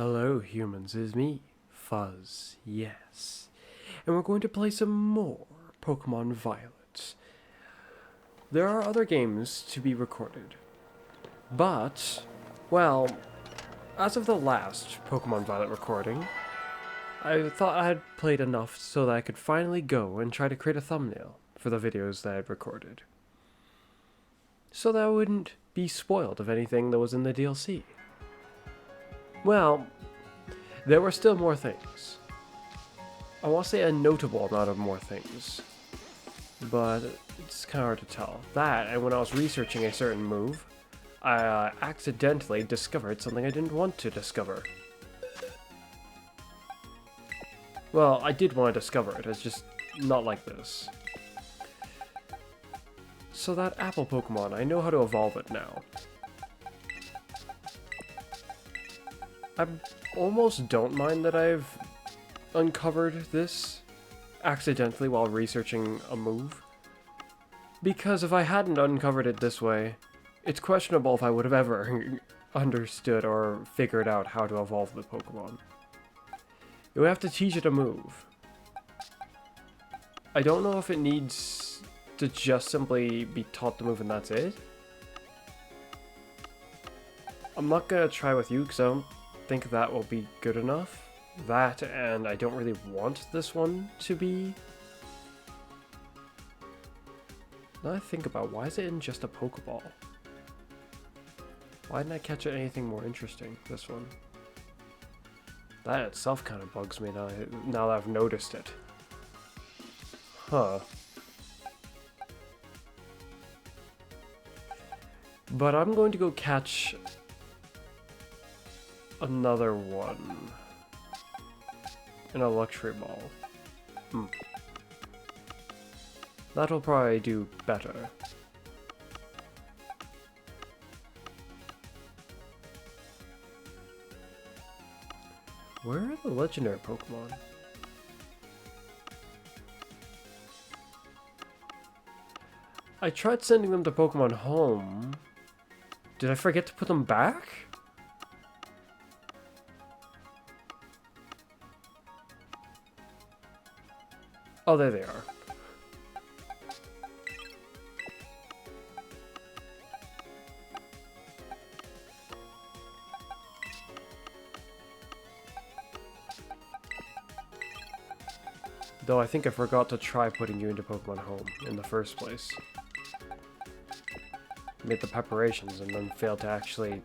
Hello humans, it is me, Fuzz, yes. And we're going to play some more Pokemon Violet. There are other games to be recorded. But, well, as of the last Pokemon Violet recording, I thought I had played enough so that I could finally go and try to create a thumbnail for the videos that I had recorded. So that I wouldn't be spoiled of anything that was in the DLC. Well, there were still more things. I want to say a notable amount of more things, but it's kind of hard to tell. That, and when I was researching a certain move, I accidentally discovered something I didn't want to discover. Well, I did want to discover it, it's just not like this. So that apple Pokemon, I know how to evolve it now. I almost don't mind that I've uncovered this accidentally while researching a move. Because if I hadn't uncovered it this way, it's questionable if I would have ever understood or figured out how to evolve the Pokemon. You would have to teach it a move. I don't know if it needs to just simply be taught the move and that's it. I'm not gonna try with you because I don't think that will be good enough. That, and I don't really want this one to be. Now I think about, why is it in just a Pokeball? Why didn't I catch anything more interesting, this one? That itself kind of bugs me now that I've noticed it. Huh. But I'm going to go catch another one. In a luxury ball. That'll probably do better. Where are the legendary Pokemon? I tried sending them to Pokemon Home. Did I forget to put them back? Oh, there they are. Though I think I forgot to try putting you into Pokemon Home in the first place. Made the preparations and then failed to actually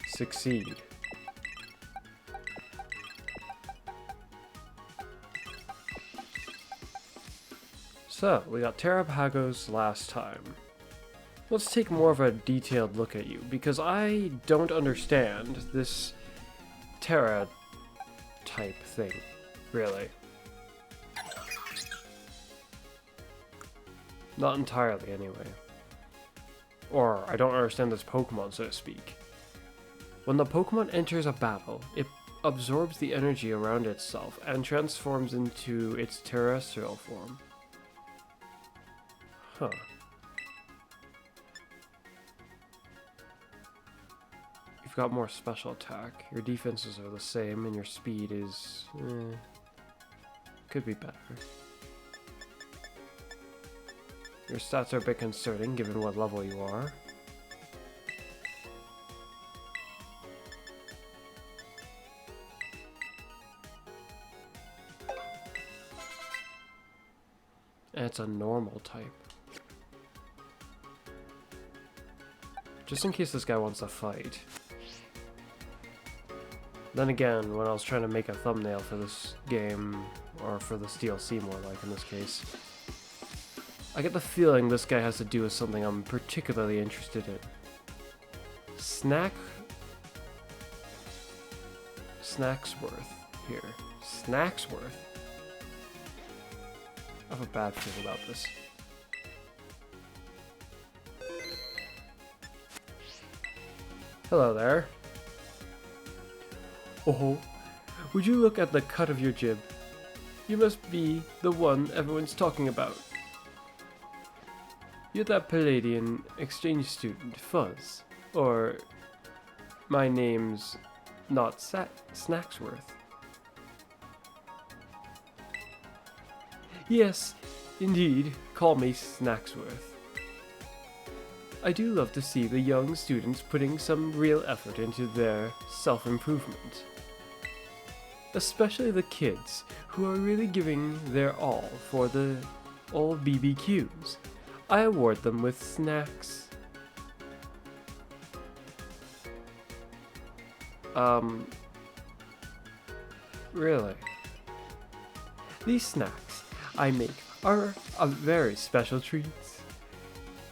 succeed. So, we got Terrapagos last time. Let's take more of a detailed look at you, because I don't understand this Terra type thing, really. Not entirely, anyway. Or, I don't understand this Pokemon, so to speak. When the Pokemon enters a battle, it absorbs the energy around itself and transforms into its terrestrial form. Huh. You've got more special attack. Your defenses are the same, and your speed is... could be better. Your stats are a bit concerning, given what level you are. And it's a normal type. Just in case this guy wants to fight. Then again, when I was trying to make a thumbnail for this game, or for this DLC more like in this case, I get the feeling this guy has to do with something I'm particularly interested in. Snacksworth here. Snacksworth? I have a bad feeling about this. Hello there. Oh, would you look at the cut of your jib? You must be the one everyone's talking about. You're that Palladian exchange student, Fuzz. Or, my name's not Snacksworth. Yes, indeed, call me Snacksworth. I do love to see the young students putting some real effort into their self-improvement. Especially the kids, who are really giving their all for the old BBQs. I award them with snacks. Really? These snacks I make are a very special treats.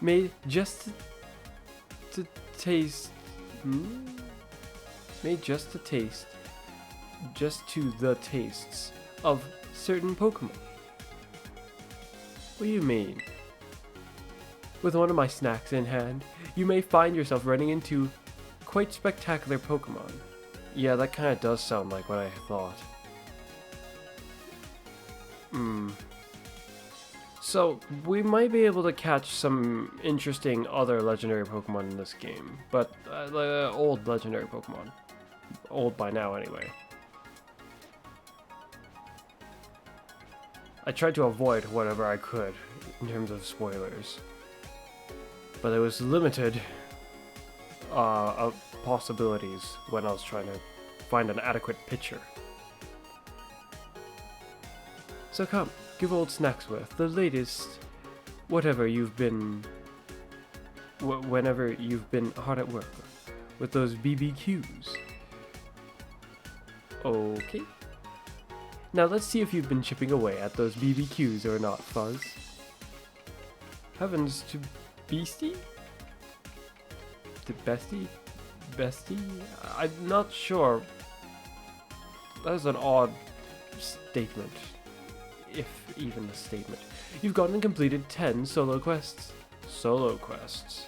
Made just to taste... Made just to taste... Just to the tastes of certain Pokemon. What do you mean? With one of my snacks in hand, you may find yourself running into quite spectacular Pokemon. Yeah, that kind of does sound like what I thought. So, we might be able to catch some interesting other legendary Pokemon in this game, but old legendary Pokemon. Old by now, anyway. I tried to avoid whatever I could in terms of spoilers, but it was limited of possibilities when I was trying to find an adequate picture. So come, give old Snacksworth the latest whenever you've been hard at work with those BBQs. Okay. Now let's see if you've been chipping away at those BBQs or not, Fuzz. Heavens to Beastie? To Bestie? I'm not sure. That is an odd statement. If even a statement. You've gone and completed 10 solo quests. Solo quests.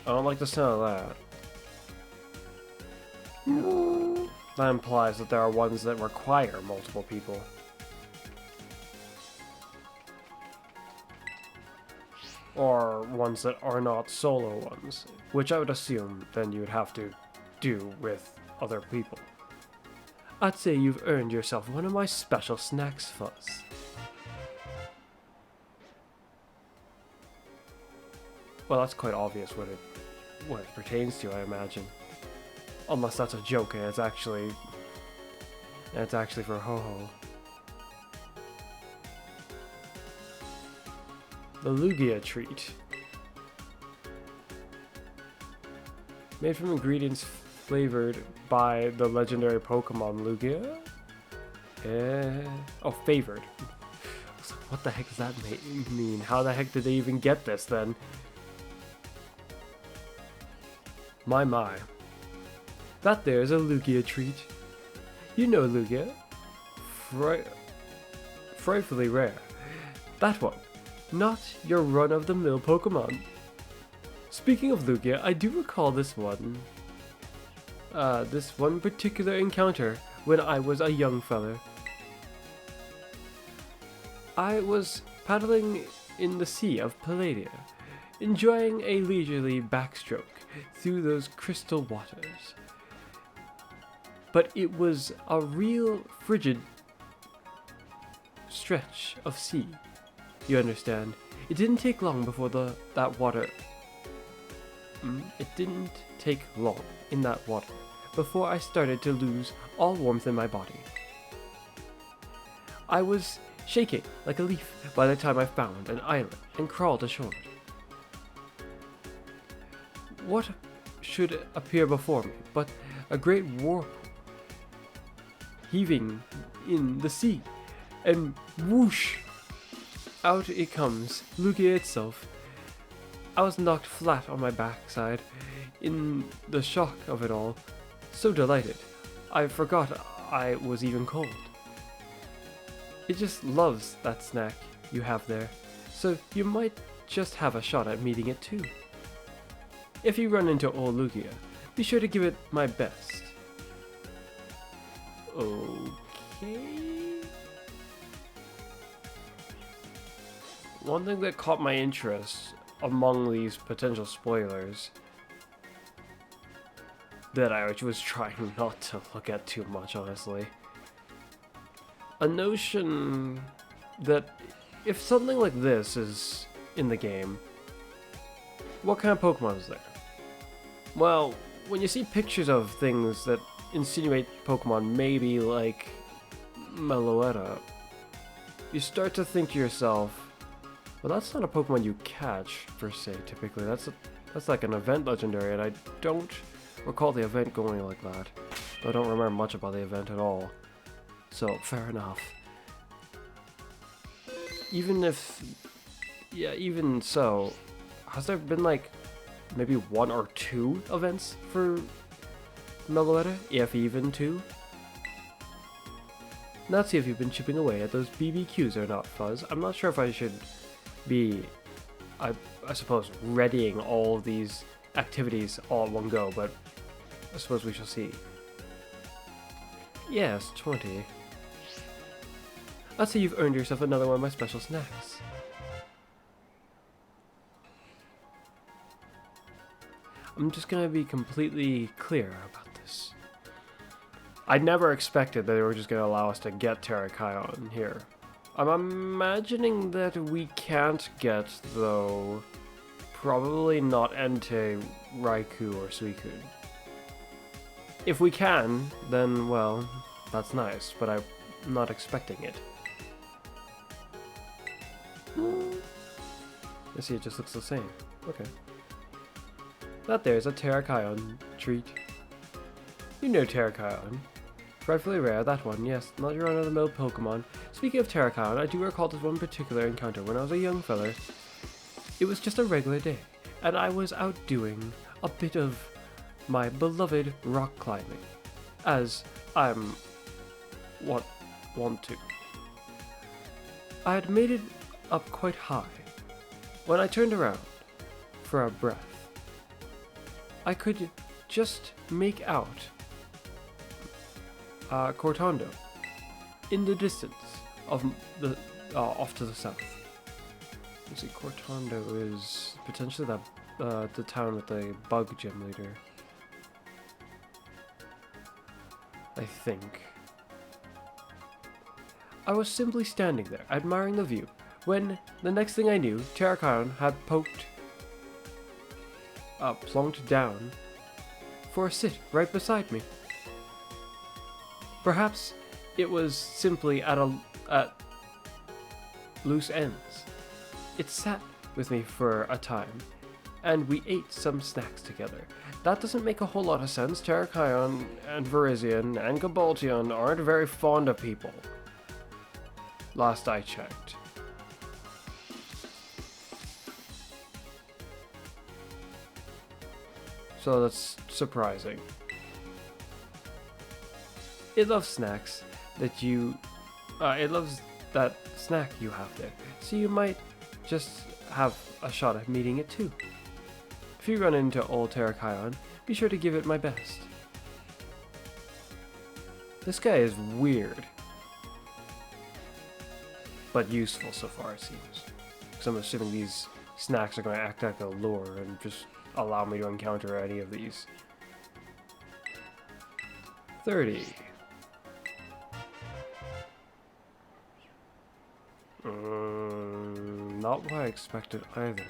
I don't like the sound of that. That implies that there are ones that require multiple people. Or ones that are not solo ones, which I would assume then you would have to do with other people. I'd say you've earned yourself one of my special snacks, Fuzz. Well, that's quite obvious what it pertains to, I imagine. Unless that's a joke and it's actually for Ho-Ho. The Lugia treat. Made from ingredients flavored by the legendary Pokemon Lugia? Oh, favored. What the heck does that mean? How the heck did they even get this then? My. That there's a Lugia treat. You know Lugia. Frightfully rare. That one. Not your run-of-the-mill Pokemon. Speaking of Lugia, I do recall this one particular encounter when I was a young fella. I was paddling in the sea of Palladia, enjoying a leisurely backstroke through those crystal waters. But it was a real frigid stretch of sea. You understand? It didn't take long before that water... It didn't take long in that water before I started to lose all warmth in my body. I was shaking like a leaf by the time I found an island and crawled ashore. What should appear before me but a great whirlpool heaving in the sea, and whoosh! Out it comes, Lugia itself. I was knocked flat on my backside in the shock of it all. So delighted, I forgot I was even cold. It just loves that snack you have there, so you might just have a shot at meeting it too. If you run into old Lugia, be sure to give it my best. Okay. One thing that caught my interest among these potential spoilers that I was trying not to look at too much, honestly. A notion that if something like this is in the game, what kind of Pokemon is there? Well, when you see pictures of things that insinuate Pokemon maybe like Meloetta, you start to think to yourself, well, that's not a Pokemon you catch, per se, typically. That's like an event legendary, and I don't recall the event going like that. I don't remember much about the event at all. So, fair enough. Even so, has there been like maybe 1 or 2 events for Meloetta, if even 2? Let's see if you've been chipping away at those BBQs or not, Fuzz. I'm not sure if I should be, I suppose, readying all of these activities all at one go, but I suppose we shall see. Yes, 20. Let's say you've earned yourself another one of my special snacks. I'm just gonna be completely clear about this. I never expected that they were just gonna allow us to get Terrakion here. I'm imagining that we can't get, though, probably not Entei, Raikou, or Suicune. If we can, then, well, that's nice, but I'm not expecting it. I see, it just looks the same. Okay. That there's a Terrakion treat. You know Terrakion. Frightfully rare, that one, yes, not your run-of-the-mill Pokemon. Speaking of Terrakion, I do recall this one particular encounter when I was a young fella. It was just a regular day, and I was out doing a bit of my beloved rock climbing, as I'm want to. I had made it up quite high. When I turned around for a breath, I could just make out Cortondo in the distance of the off to the south. You see, Cortondo is potentially the town with the bug gym leader. I think. I was simply standing there, admiring the view, when the next thing I knew, Terrakion had plunked down for a sit right beside me. Perhaps it was simply at loose ends. It sat with me for a time, and we ate some snacks together. That doesn't make a whole lot of sense. Terrakion and Virizion and Gabaltion aren't very fond of people. Last I checked. So that's surprising. It loves snacks that it loves that snack you have there, so you might just have a shot at meeting it too. If you run into old Terrakion, be sure to give it my best. This guy is weird, but useful so far it seems. Because I'm assuming these snacks are going to act like a lure and just allow me to encounter any of these. 30. Not what I expected either,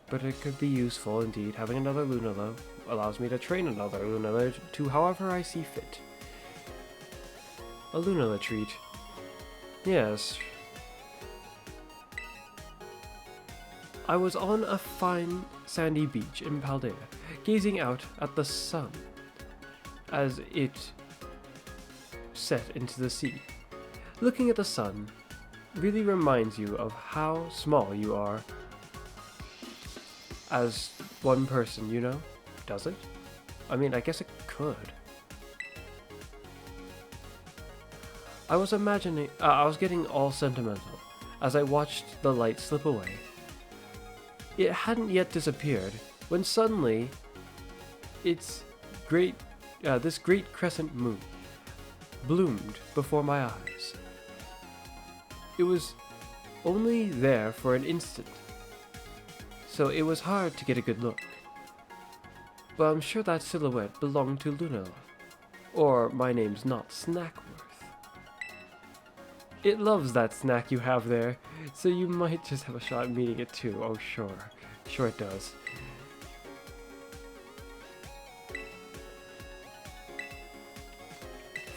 but it could be useful indeed. Having another Lunala allows me to train another Lunala to however I see fit. A Lunala treat. Yes. I was on a fine sandy beach in Paldea, gazing out at the sun as it set into the sea. Looking at the sun really reminds you of how small you are as one person, you know? Does it? I mean, I guess it could. I was getting all sentimental as I watched the light slip away. It hadn't yet disappeared when suddenly this great crescent moon bloomed before my eyes. It was only there for an instant, so it was hard to get a good look. but I'm sure that silhouette belonged to Lunala. Or my name's not Snackworth. It loves that snack you have there, so you might just have a shot at meeting it too. Oh, sure. Sure it does.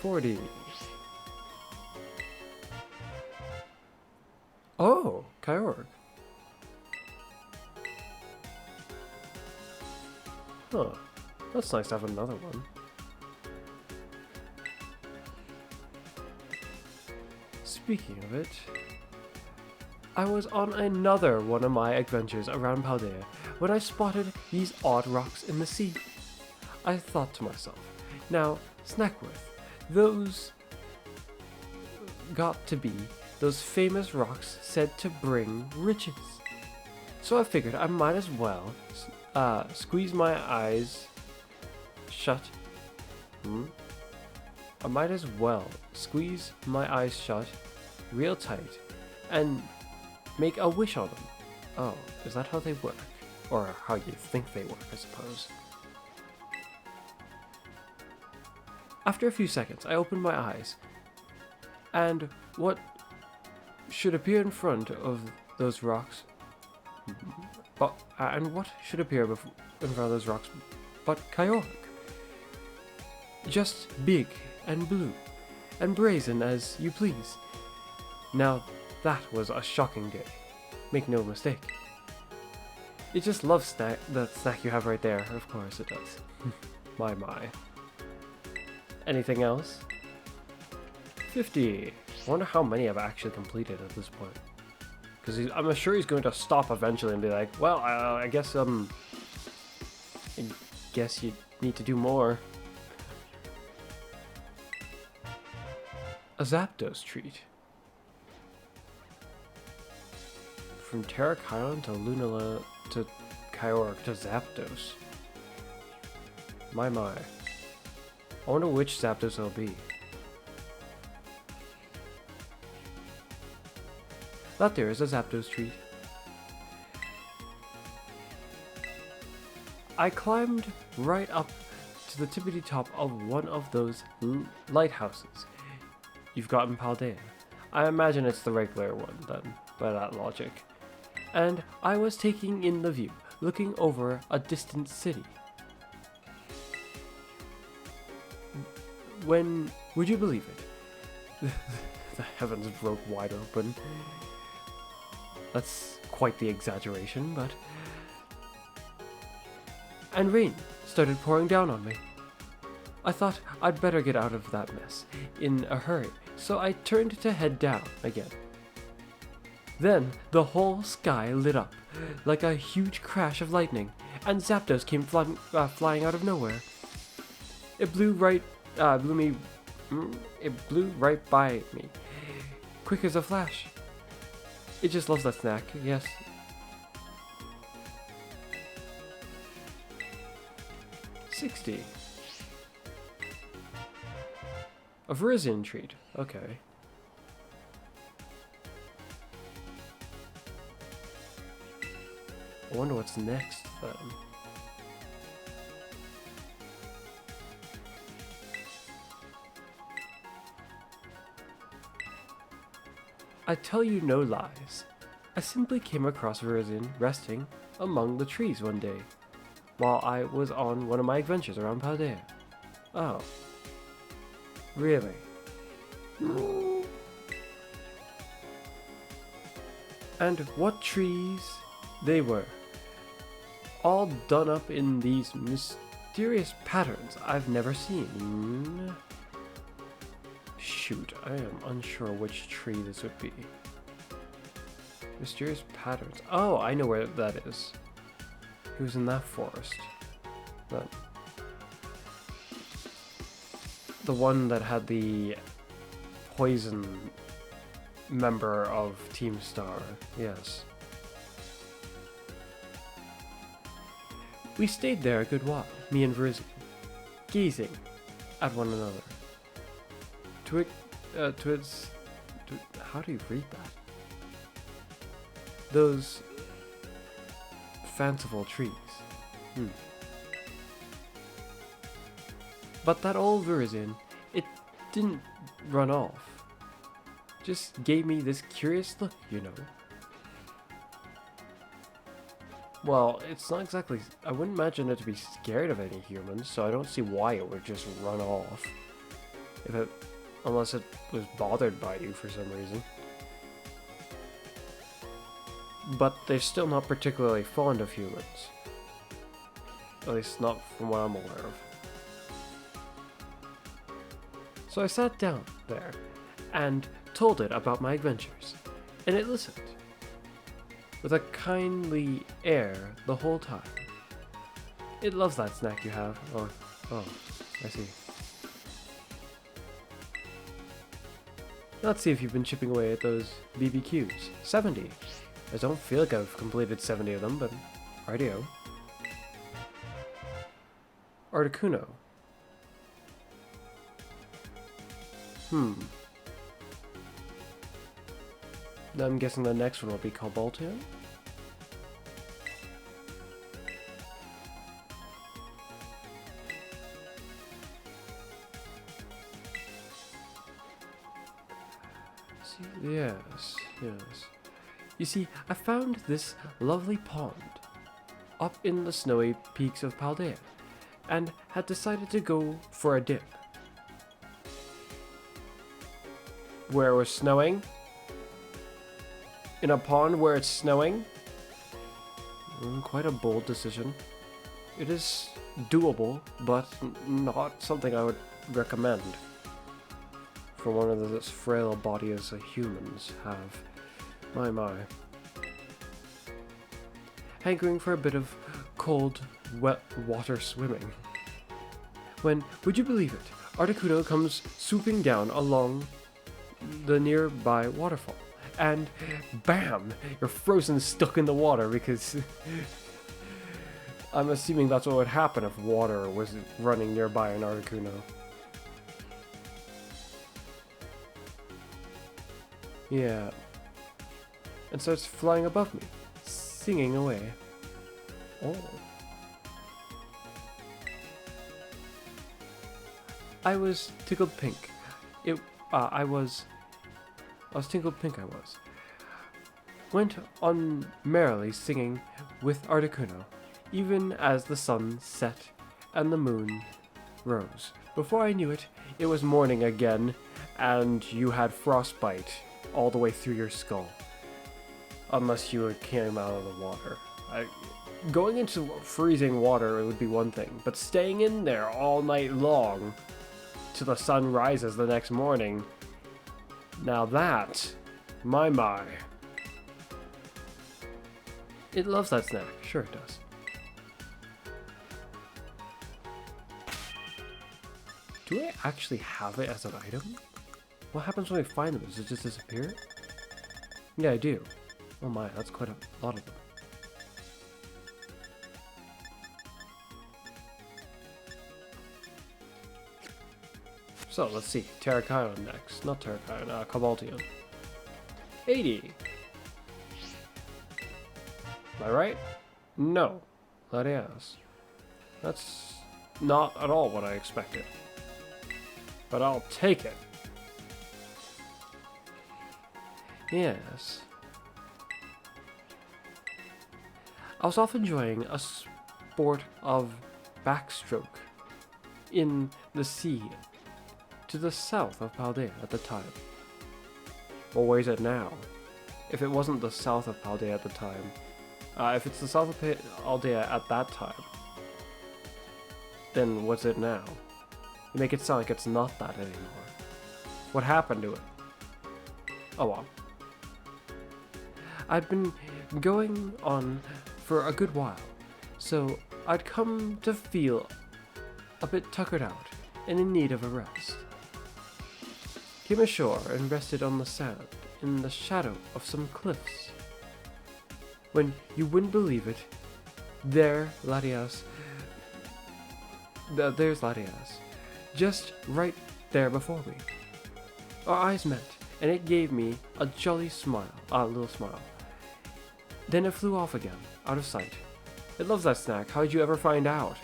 $40. Oh, Kyogre. Huh. That's nice to have another one. Speaking of it, I was on another one of my adventures around Paldea when I spotted these odd rocks in the sea. I thought to myself, now, Snackworth, those got to be those famous rocks said to bring riches. So I figured I might as well squeeze my eyes shut. I might as well squeeze my eyes shut real tight and make a wish on them. Oh, is that how they work? Or how you think they work, I suppose. After a few seconds, I opened my eyes, and what should appear in front of those rocks but Kyogre. Just big and blue and brazen as you please. Now that was a shocking day. Make no mistake. It just loves that snack you have right there. Of course it does. My. Anything else? 50. I wonder how many I've actually completed at this point. Because I'm sure he's going to stop eventually and be like, well, I guess you need to do more. A Zapdos treat. From Terrakion to Lunala to Kyogre to Zapdos. My. I wonder which Zapdos it'll be. That there is a Zapdos treat. I climbed right up to the tippity top of one of those lighthouses you've got in Paldea. I imagine it's the regular one then, by that logic. And I was taking in the view, looking over a distant city. When, would you believe it? The heavens broke wide open. That's quite the exaggeration, but... And rain started pouring down on me. I thought I'd better get out of that mess in a hurry, so I turned to head down again. Then the whole sky lit up like a huge crash of lightning, and Zapdos came flying out of nowhere. It blew right by me, quick as a flash. It just loves that snack, yes. $60. A Verizon treat, okay. I wonder what's next then. I tell you no lies. I simply came across Verizon resting among the trees one day, while I was on one of my adventures around Paldea. Oh. Really? And what trees they were. All done up in these mysterious patterns I've never seen. Shoot, I am unsure which tree this would be. Mysterious patterns. Oh, I know where that is. He was in that forest. The one that had the poison member of Team Star. Yes. We stayed there a good while, me and Verizon, gazing at one another. How do you read that? Those fanciful trees. But that old version, it didn't run off. Just gave me this curious look, you know. Well, it's not exactly... I wouldn't imagine it to be scared of any humans, so I don't see why it would just run off. Unless it was bothered by you for some reason. But they're still not particularly fond of humans. At least not from what I'm aware of. So I sat down there and told it about my adventures, and it listened with a kindly air the whole time. It loves that snack you have. Oh, I see. Let's see if you've been chipping away at those BBQs. 70. I don't feel like I've completed 70 of them, but rightio. Articuno. I'm guessing the next one will be Cobaltian. Yes. You see, I found this lovely pond up in the snowy peaks of Paldea, and had decided to go for a dip. Where it was snowing? In a pond where it's snowing? Quite a bold decision. It is doable, but not something I would recommend for one of as frail a body as humans have. My. Hankering for a bit of cold, wet water swimming. When, would you believe it, Articuno comes swooping down along the nearby waterfall. And bam! You're frozen stuck in the water because I'm assuming that's what would happen if water was running nearby an Articuno. Yeah. And starts flying above me, singing away. Oh. I was tickled pink. I was tickled pink, I was. Went on merrily singing with Articuno, even as the sun set and the moon rose. Before I knew it, it was morning again, and you had frostbite all the way through your skull. Unless you came out of the water. Going into freezing water, it would be one thing, but staying in there all night long till the sun rises the next morning, now that, my. It loves that snack. Sure it does. Do I actually have it as an item? What happens when I find them? Does it just disappear? Yeah, I do. Oh my, that's quite a lot of them. So, let's see. Terrakion next. Not Terrakion, Cobaltian. 80! Am I right? No. Latias. That's not at all what I expected. But I'll take it. Yes. I was off enjoying a sport of backstroke in the sea to the south of Paldea at the time. Or where is it now? If it wasn't the south of Paldea at the time, if it's the south of Paldea at that time, then what's it now? You make it sound like it's not that anymore. What happened to it? Oh well. I'd been going on for a good while, so I'd come to feel a bit tuckered out and in need of a rest. Came ashore and rested on the sand in the shadow of some cliffs. When you wouldn't believe it, there's Latias, just right there before me. Our eyes met, and it gave me a jolly smile, a little smile. Then it flew off again, out of sight. It loves that snack. How did you ever find out?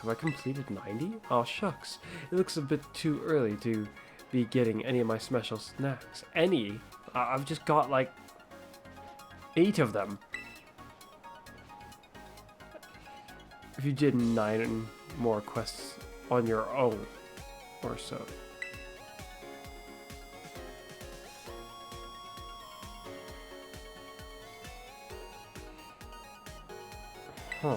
Have I completed 90? Oh, shucks. It looks a bit too early to be getting any of my special snacks. Any? I've just got like 8 of them. If you did 9 more quests on your own or so. Huh.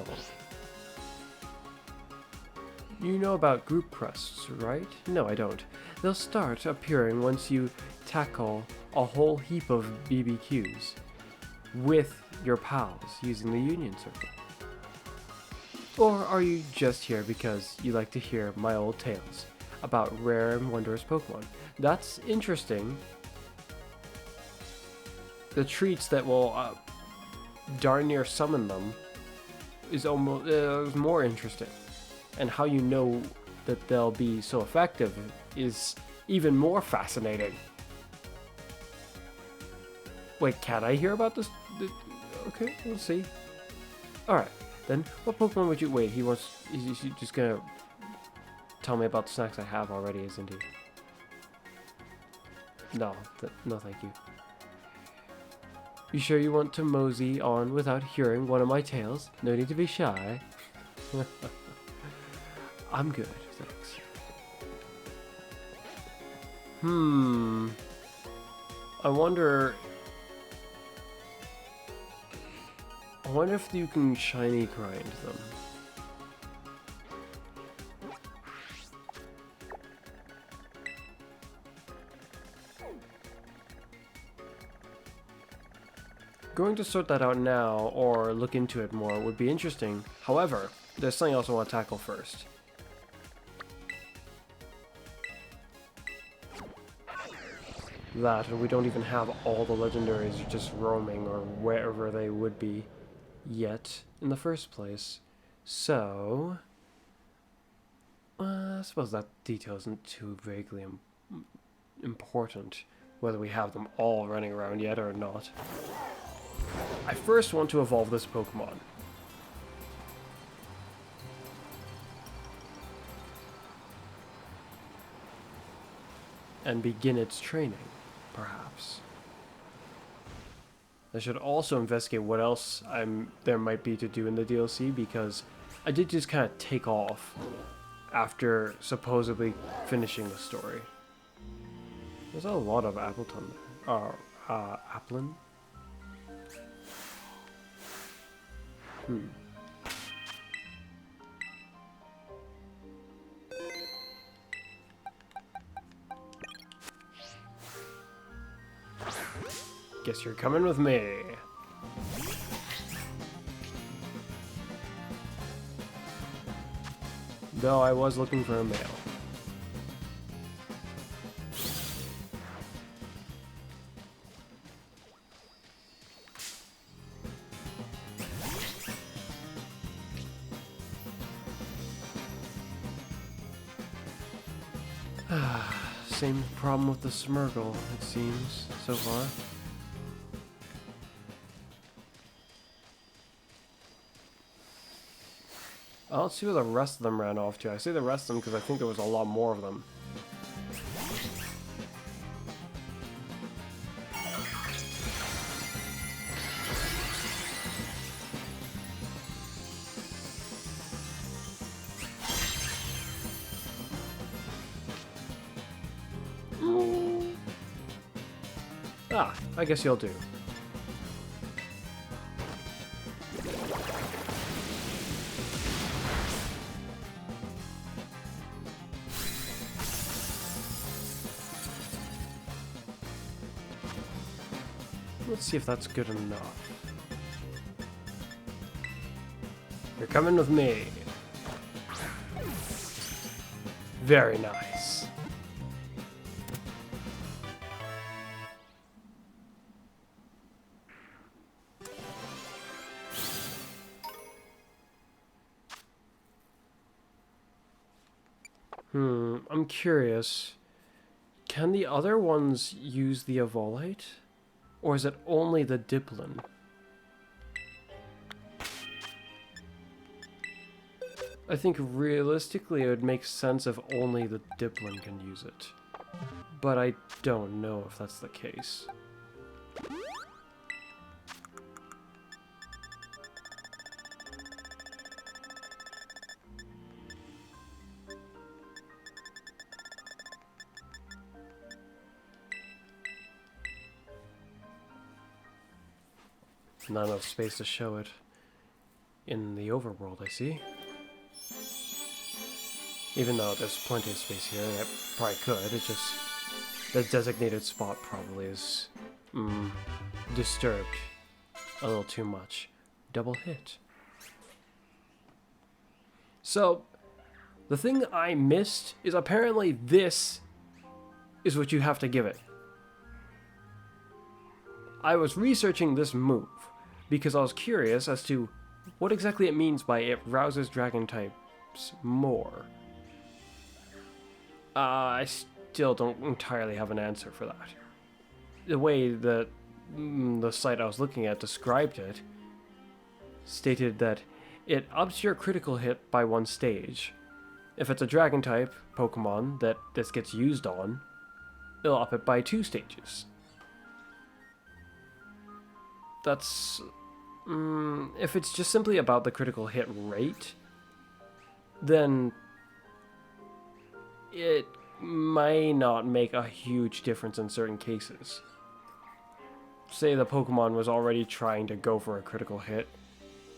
You know about group quests, right? No, I don't. They'll start appearing once you tackle a whole heap of BBQs with your pals using the Union Circle. Or are you just here because you like to hear my old tales about rare and wondrous Pokemon? That's interesting. The treats that will darn near summon them is almost more interesting. And how you know that they'll be so effective is even more fascinating. Wait, can I hear about this? Okay, we'll see. Alright, then what Pokemon would you... Wait, he's just gonna tell me about the snacks I have already, isn't he? No, no thank you. You sure you want to mosey on without hearing one of my tales? No need to be shy. I'm good, thanks. I wonder if you can shiny grind them. Going to sort that out now, or look into it more, would be interesting. However, there's something else I want to tackle first. That, and we don't even have all the legendaries just roaming or wherever they would be yet in the first place. So, I suppose that detail isn't too vaguely important, whether we have them all running around yet or not. I first want to evolve this Pokemon. And begin its training, perhaps. I should also investigate what else there might be to do in the DLC, because I did just kind of take off after supposedly finishing the story. There's a lot of Appleton there. Applin? Guess you're coming with me. Though I was looking for a male. Same problem with the Smirgle, it seems, so far. Let's see where the rest of them ran off to. I say the rest of them because I think there was a lot more of them. I guess you'll do. Let's see if that's good enough. You're coming with me. Very nice. I'm curious. Can the other ones use the Evolite? Or is it only the Diplin? I think realistically it would make sense if only the Diplin can use it. But I don't know if that's the case. Not enough space to show it in the overworld, I see. Even though there's plenty of space here, and it probably could, it just... the designated spot probably is... disturbed a little too much. Double hit. So, the thing I missed is apparently this is what you have to give it. I was researching this move because I was curious as to what exactly it means by it rouses dragon types more. I still don't entirely have an answer for that. The way that the site I was looking at described it stated that it ups your critical hit by 1 stage. If it's a dragon type Pokemon that this gets used on, it'll up it by 2 stages. That's... if it's just simply about the critical hit rate, then it may not make a huge difference in certain cases. Say the Pokemon was already trying to go for a critical hit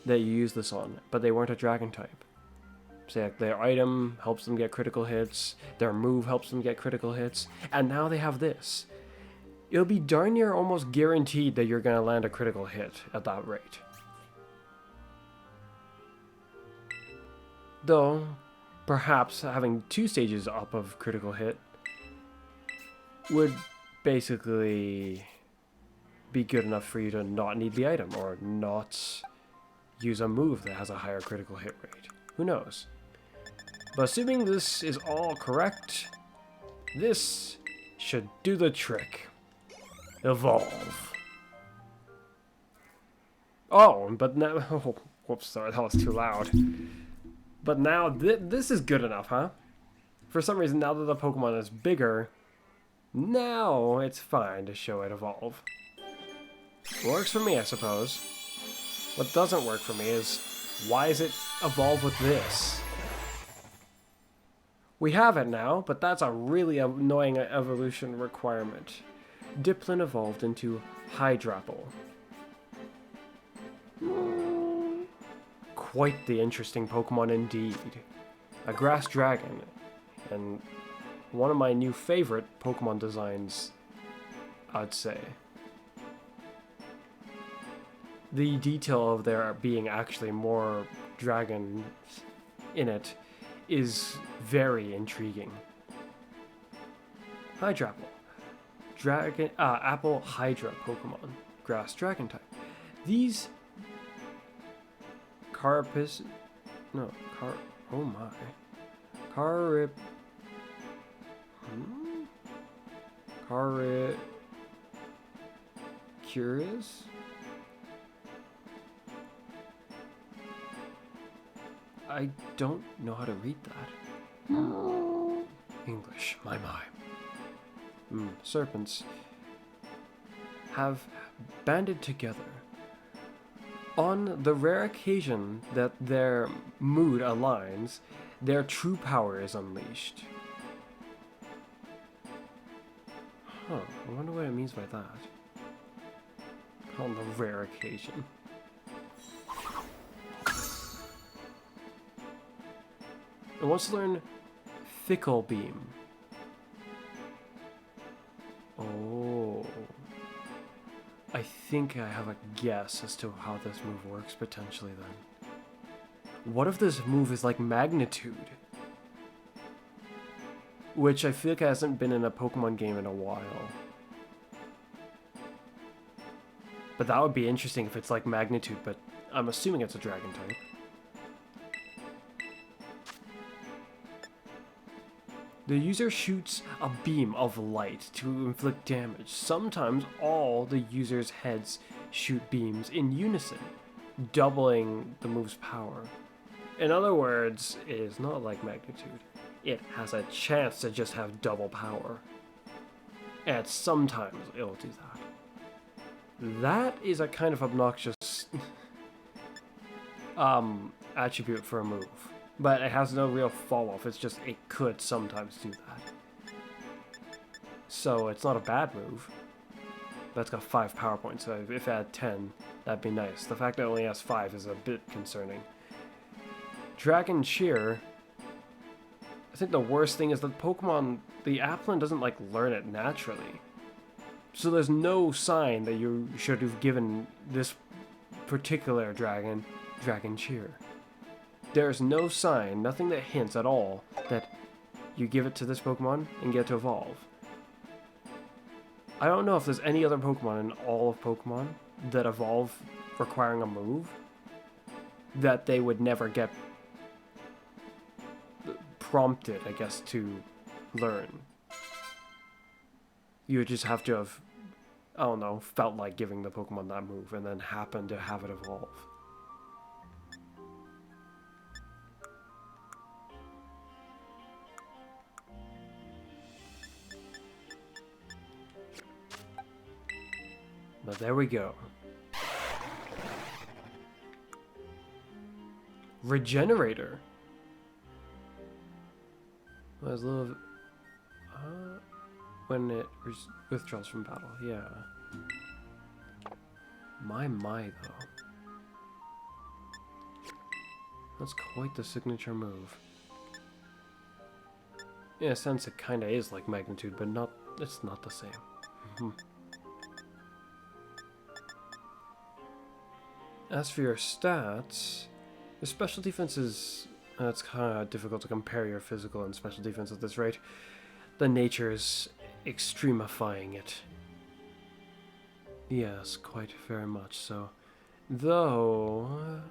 that you use this on, but they weren't a dragon type. Say like their item helps them get critical hits, their move helps them get critical hits, and now they have this. It'll be darn near almost guaranteed that you're going to land a critical hit at that rate. Though, perhaps having 2 stages up of critical hit would basically be good enough for you to not need the item, or not use a move that has a higher critical hit rate. Who knows? But assuming this is all correct, this should do the trick. Evolve. Oh, but now... oh, whoops, sorry, that was too loud. But now, this is good enough, huh? For some reason, now that the Pokemon is bigger, now it's fine to show it evolve. Works for me, I suppose. What doesn't work for me is, why is it evolve with this? We have it now, but that's a really annoying evolution requirement. Diplin evolved into Hydrapple. Quite the interesting Pokemon indeed. A grass dragon, and one of my new favorite Pokemon designs, I'd say. The detail of there being actually more dragons in it is very intriguing. Hydrapple. Dragon, Apple Hydra Pokemon. Grass Dragon type. These oh my. Curious? I don't know how to read that. English, my. Serpents have banded together. On the rare occasion that their mood aligns, their true power is unleashed. Huh, I wonder what it means by that. On the rare occasion. It wants to learn Fickle Beam. Oh. I think I have a guess as to how this move works potentially then. What if this move is like Magnitude? Which I feel like hasn't been in a Pokemon game in a while. But that would be interesting if it's like Magnitude, but I'm assuming it's a dragon type. The user shoots a beam of light to inflict damage. Sometimes all the user's heads shoot beams in unison, doubling the move's power. In other words, it is not like magnitude. It has a chance to just have double power. And sometimes it'll do that. That is a kind of obnoxious attribute for a move. But it has no real fall off, it's just it could sometimes do that. So it's not a bad move. But it's got 5 power points, so if it had 10, that'd be nice. The fact that it only has 5 is a bit concerning. Dragon Cheer. I think the worst thing is that Pokemon, the Applin doesn't like learn it naturally. So there's no sign that you should have given this particular Dragon Cheer. There's no sign, nothing that hints at all that you give it to this Pokemon and get to evolve. I don't know if there's any other Pokemon in all of Pokemon that evolve requiring a move that they would never get prompted, I guess, to learn. You would just have to have, I don't know, felt like giving the Pokemon that move and then happen to have it evolve. But there we go. Regenerator. Well, there's a little... when it withdraws from battle, yeah. My, though. That's quite the signature move. In a sense, it kinda is like magnitude, but not... it's not the same. As for your stats, your special defense is... it's kind of difficult to compare your physical and special defense at this rate. The nature is extremifying it. Yes, quite very much so. Though...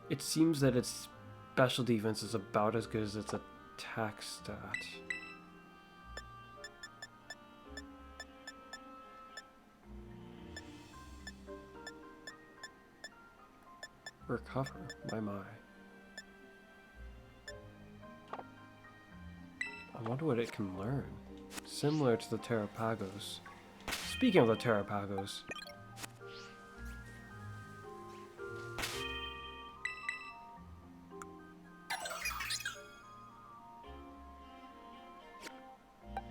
it seems that its special defense is about as good as its attack stat. Recover, my. I wonder what it can learn. Similar to the Terrapagos. Speaking of the Terrapagos.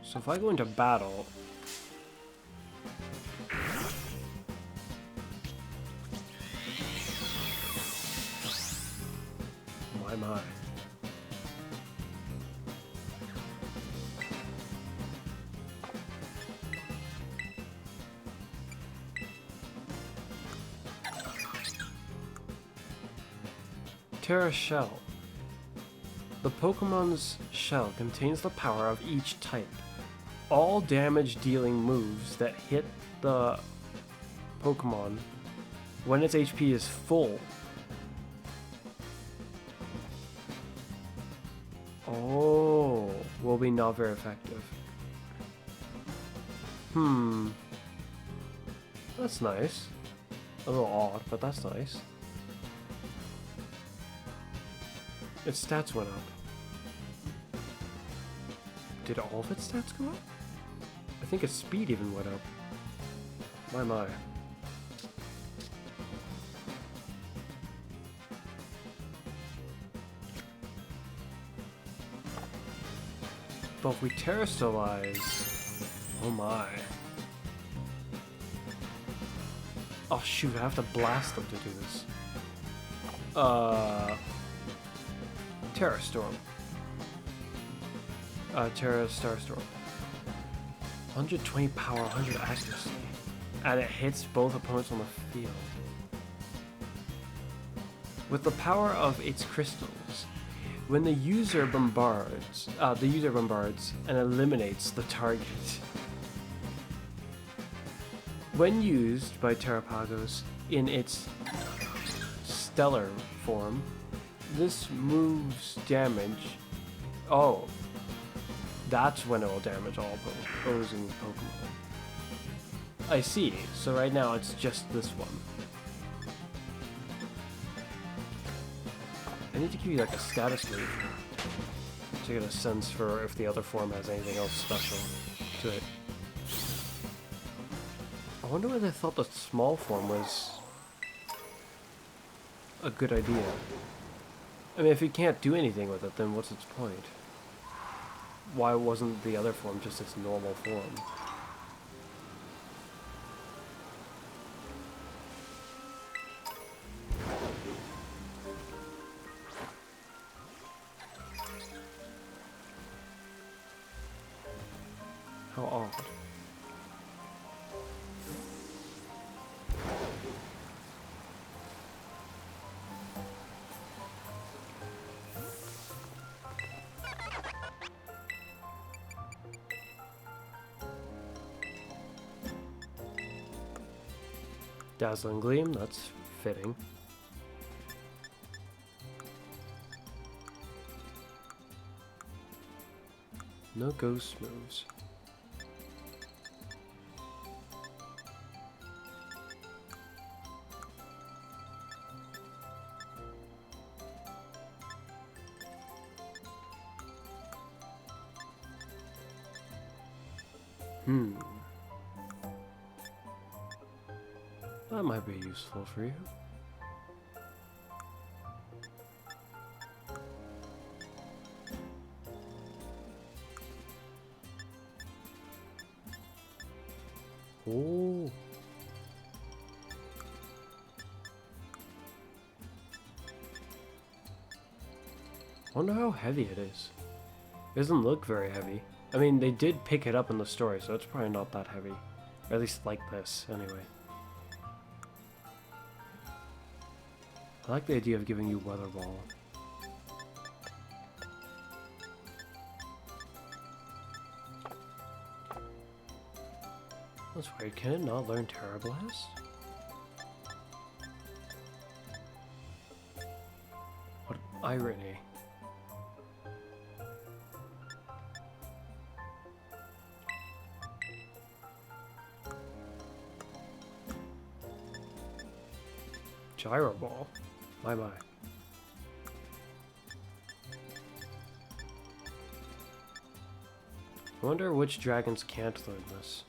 So if I go into battle... my. Terra Shell. The Pokemon's shell contains the power of each type. All damage-dealing moves that hit the Pokemon when its HP is full. Oh, will be not very effective. That's nice. A little odd, but that's nice. Its stats went up. Did all of its stats go up? I think its speed even went up. My. But if we terrestrialize... oh my. Oh shoot, I have to blast them to do this. Terra Storm. Terra Starstorm. 120 power, 100 accuracy. And it hits both opponents on the field. With the power of its crystals, when the user bombards and eliminates the target. When used by Terrapagos in its stellar form, this move's damage... oh. That's when it will damage all opposing Pokemon. I see. So right now it's just this one. need to give you like a status move to get a sense for if the other form has anything else special to it. I wonder why they thought the small form was a good idea. I mean, if you can't do anything with it, then what's its point? Why wasn't the other form just its normal form? How odd. Dazzling Gleam, that's fitting. No ghost moves. That might be useful for you. Oh. Wonder how heavy it is. It doesn't look very heavy. I mean, they did pick it up in the story, so it's probably not that heavy. Or at least like this, anyway. I like the idea of giving you Weather Ball. That's weird. Can it not learn Terra Blast? What irony. Gyro Ball. My. I wonder which dragons can't learn this.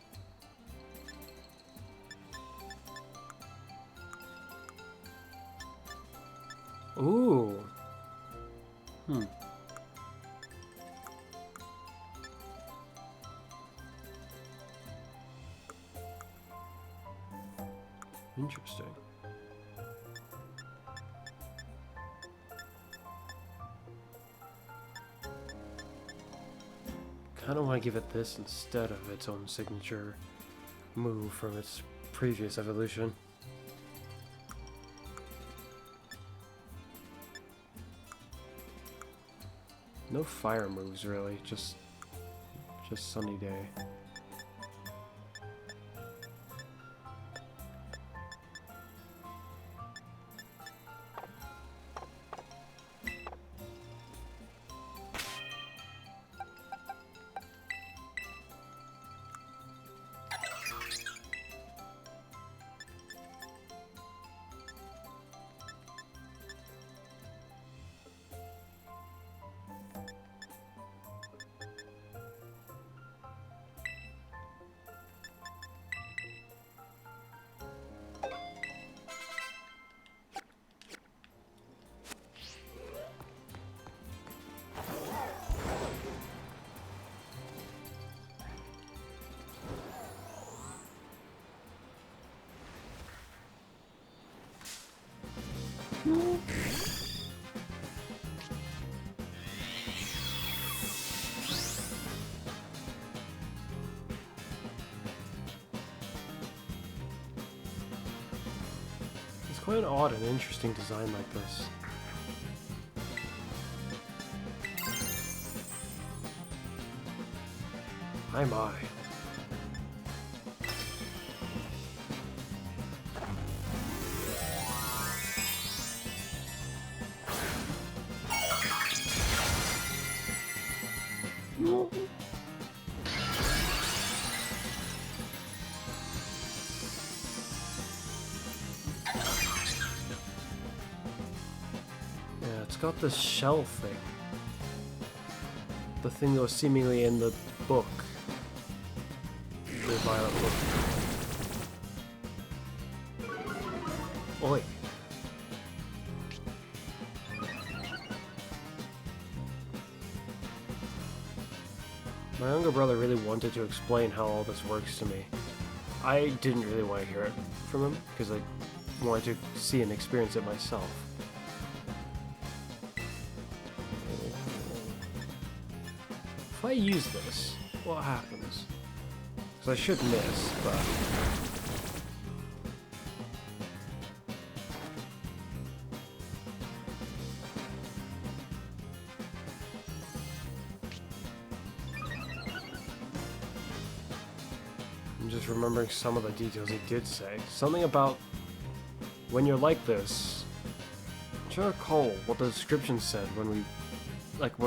Ooh. Interesting. Kind of want to give it this instead of its own signature move from its previous evolution. No fire moves really, just Sunny Day. It's quite an odd and interesting design like this. My. got this shell thing. The thing that was seemingly in the book. The violet book. Oi. My younger brother really wanted to explain how all this works to me. I didn't really want to hear it from him, because I wanted to see and experience it myself. If I use this, what happens? Because I should miss, but... I'm just remembering some of the details he did say. Something about when you're like this. I'm trying to recall what the description said when we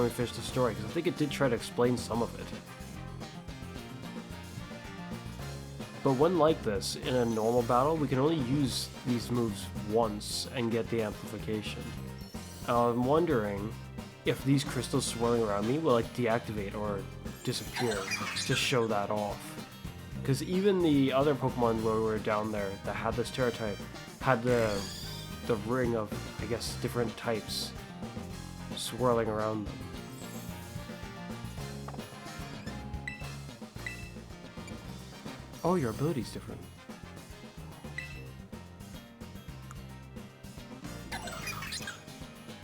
finished the story, because I think it did try to explain some of it. But when like this, in a normal battle, we can only use these moves once and get the amplification. I'm wondering if these crystals swirling around me will like deactivate or disappear to show that off. Because even the other Pokemon where we were down there that had this Terra type had the ring of, I guess, different types swirling around them. Oh, your ability's different.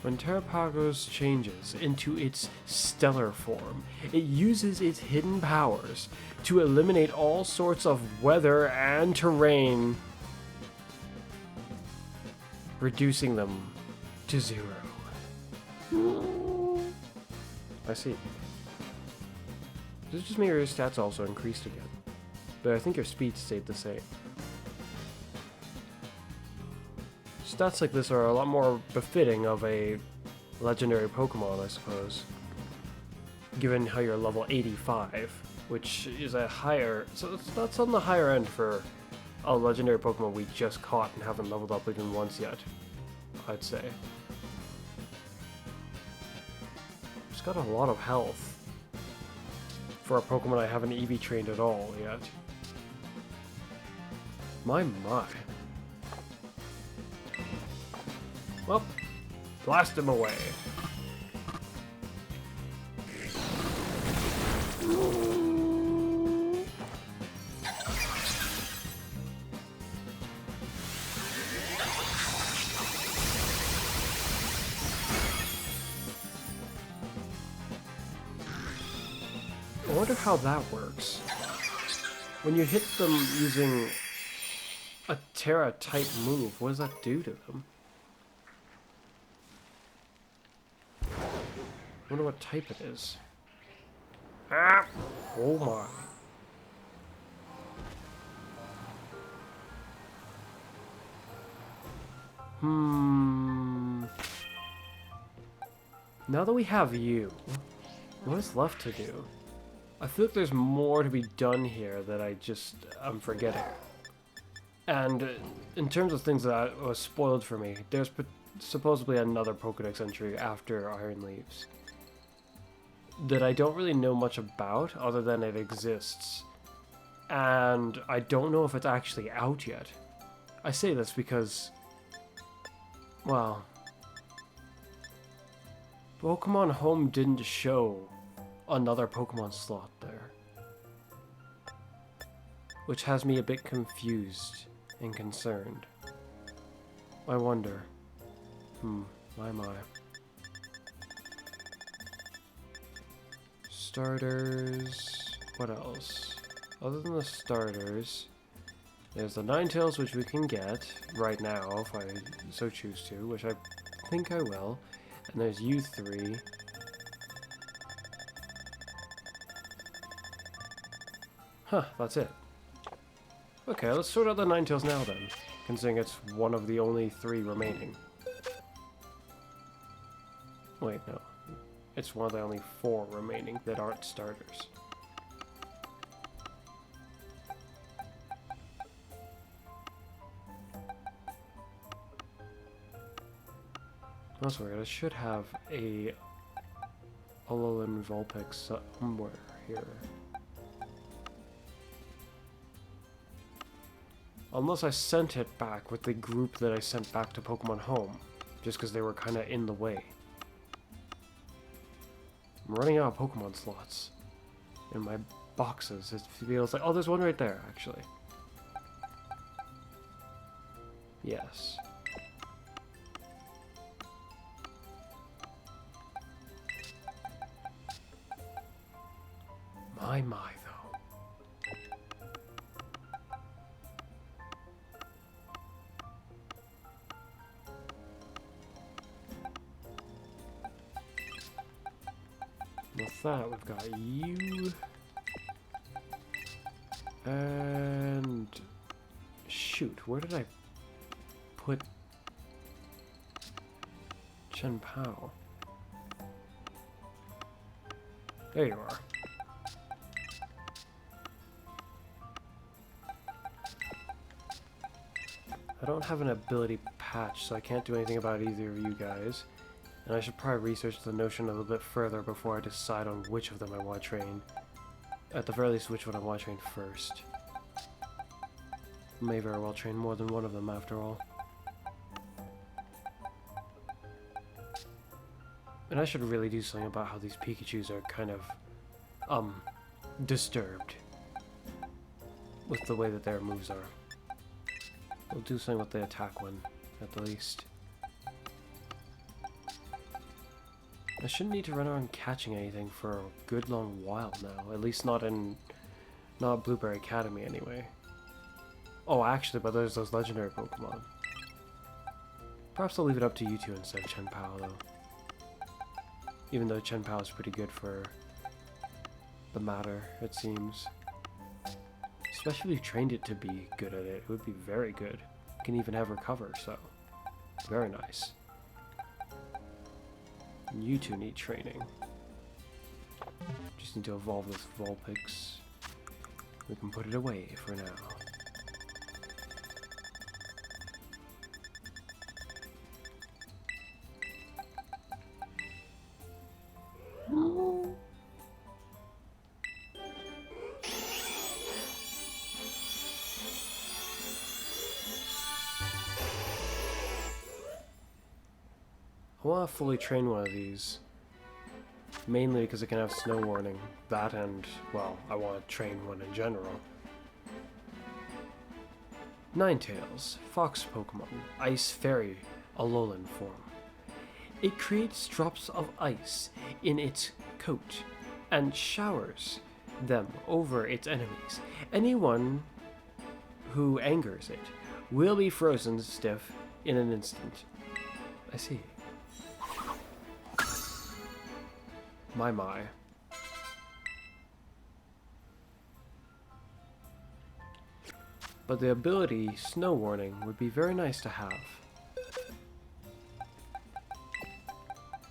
When Terrapagos changes into its stellar form, it uses its hidden powers to eliminate all sorts of weather and terrain, reducing them to 0. I see. Does it just mean your stats also increased again? But I think your speed stayed the same. Stats like this are a lot more befitting of a legendary Pokemon, I suppose. Given how you're level 85, which is a higher... So that's on the higher end for a legendary Pokemon we just caught and haven't leveled up even once yet, I'd say. It's got a lot of health for a Pokemon I haven't EV trained at all yet. My. Well, blast him away. I wonder how that works. When you hit them using a Terra type move, what does that do to them? I wonder what type it is. Ah! Oh my. Now that we have you, what is left to do? I feel like there's more to be done here that I'm forgetting. And in terms of things that was spoiled for me, there's supposedly another Pokedex entry after Iron Leaves that I don't really know much about other than it exists. And I don't know if it's actually out yet. I say this because, well, Pokemon Home didn't show another Pokemon slot there, which has me a bit confused and concerned. I wonder. My. Starters. What else? Other than the starters, there's the Ninetales, which we can get right now if I so choose to, which I think I will. And there's you 3. Huh, that's it. Okay, let's sort out the Ninetales now then, considering it's one of the only 3 remaining. Wait, no. It's one of the only 4 remaining that aren't starters. That's weird. I should have a Alolan Vulpix somewhere here. Unless I sent it back with the group that I sent back to Pokemon Home, just because they were kind of in the way. I'm running out of Pokemon slots in my boxes. It feels like... Oh, there's one right there, actually. Yes. My, though. With that, we've got you. And... Shoot, where did I put Chen Pao? There you are. I don't have an ability patch, so I can't do anything about either of you guys. And I should probably research the notion a little bit further before I decide on which of them I want to train. At the very least, which one I want to train first. May very well train more than one of them, after all. And I should really do something about how these Pikachus are kind of, disturbed with the way that their moves are. We'll do something with the attack one, at the least. I shouldn't need to run around catching anything for a good long while now. At least not Blueberry Academy, anyway. Oh, actually, but there's those legendary Pokemon. Perhaps I'll leave it up to you two instead of Chen Pao, though. Even though Chen Pao is pretty good for the matter, it seems. Especially if you trained it to be good at it, it would be very good. It can even have recover, so very nice. And you two need training. Just need to evolve this Vulpix. We can put it away for now. I want to fully train one of these. Mainly because it can have snow warning. That and, well, I want to train one in general. Ninetales, Fox Pokemon, Ice Fairy, Alolan form. It creates drops of ice in its coat and showers them over its enemies. Anyone who angers it will be frozen stiff in an instant. I see. My. But the ability Snow Warning would be very nice to have.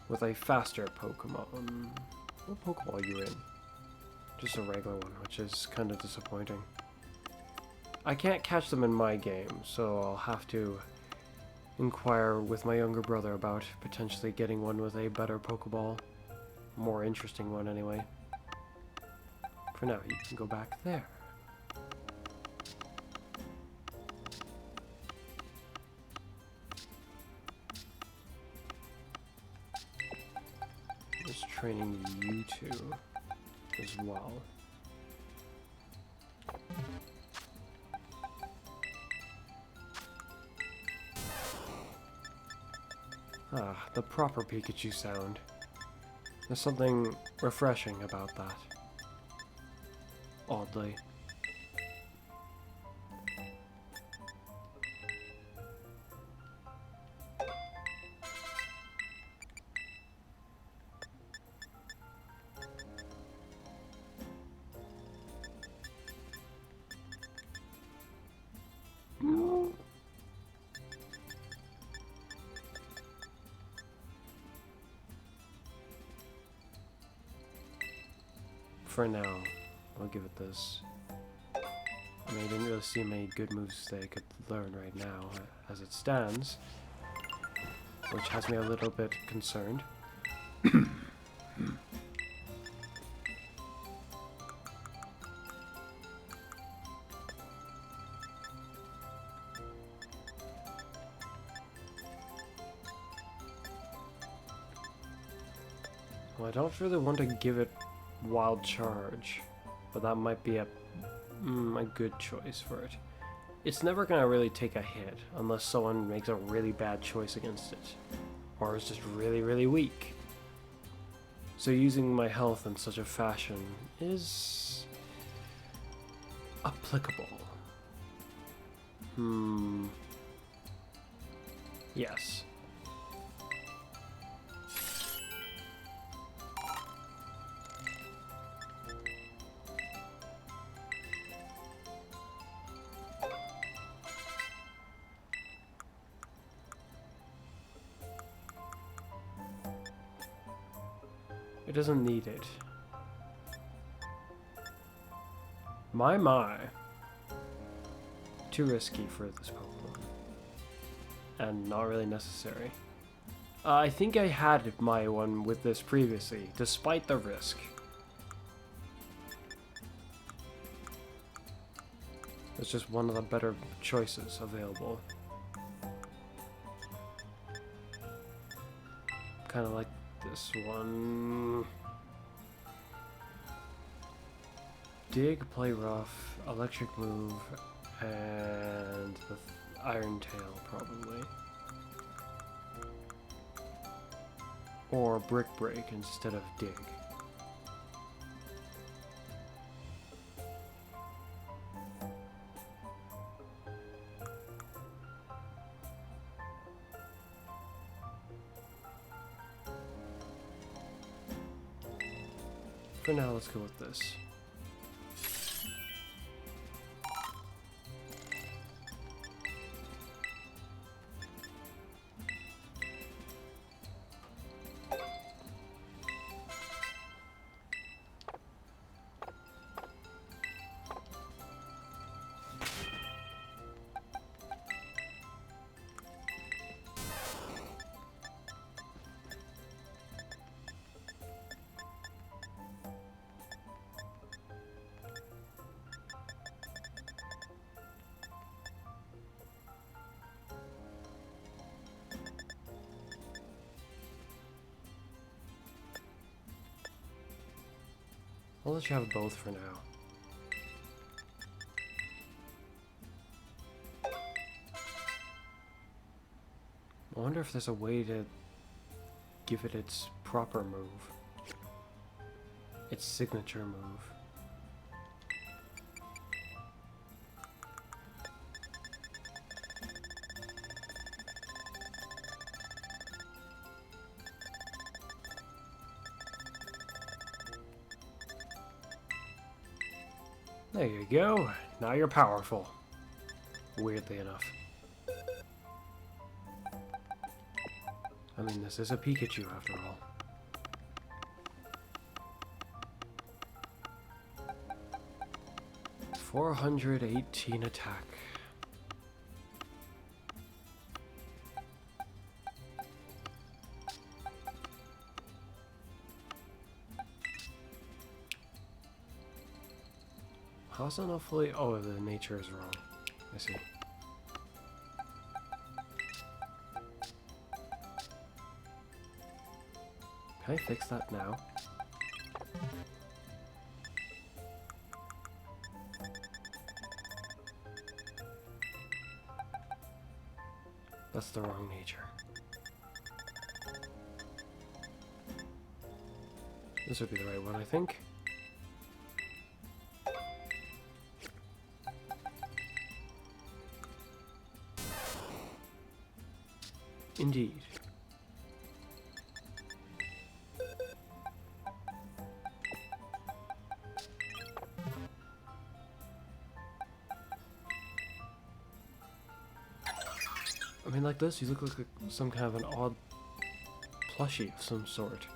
With a faster Pokemon. What Pokeball are you in? Just a regular one, which is kind of disappointing. I can't catch them in my game, so I'll have to inquire with my younger brother about potentially getting one with a better Pokeball. More interesting one, anyway. For now, you can go back there. Just training you two as well. Ah, the proper Pikachu sound. There's something refreshing about that. Oddly. For now, I'll give it this. I mean, I didn't really see many good moves they could learn right now, as it stands. which has me a little bit concerned. Well, I don't really want to give it wild charge, but that might be a good choice for it. It's never gonna really take a hit unless someone makes a really bad choice against it, or is just really, really weak. So using my health in such a fashion is applicable. Yes. It doesn't need it. My. Too risky for this Pokemon. And not really necessary. I think I had my one with this previously, despite the risk. It's just one of the better choices available. Kind of like this one. Dig, play rough, electric move, and the iron tail probably. Or brick break instead of dig. For now, let's go with this. I'll let you have both for now. I wonder if there's a way to give it its proper move. Its signature move. There you go. Now you're powerful. Weirdly enough. I mean, this is a Pikachu after all. .418 attack. How's that not fully? Oh, the nature is wrong. I see. Can I fix that now? That's the wrong nature. This would be the right one, I think. Indeed. I mean, like this, you look like some kind of an odd plushie of some sort.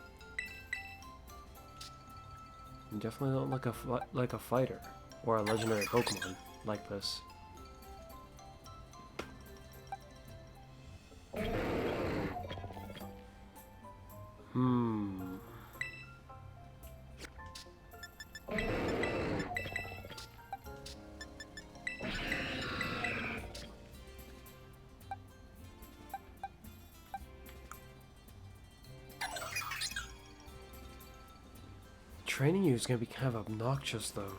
You definitely don't look like a fighter or a legendary Pokemon like this. training you is going to be kind of obnoxious, though.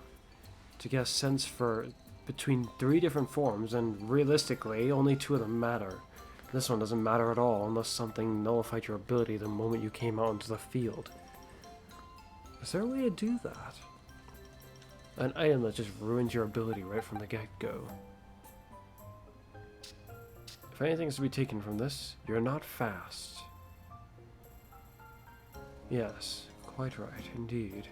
To get a sense for between 3 different forms, and realistically, only 2 of them matter. This one doesn't matter at all unless something nullified your ability the moment you came out into the field. Is there a way to do that? An item that just ruins your ability right from the get-go. If anything is to be taken from this, you're not fast. Yes, quite right, indeed.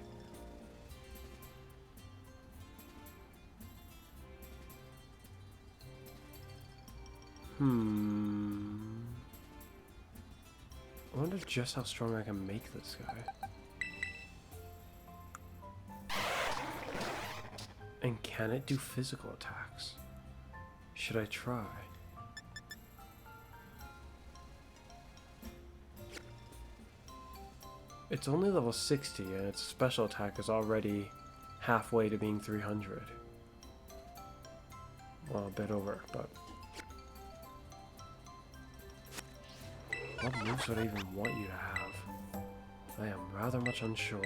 I wonder just how strong I can make this guy. And can it do physical attacks? Should I try? It's only level 60 and its special attack is already halfway to being 300. Well, a bit over, but... what moves would I even want you to have? I am rather much unsure.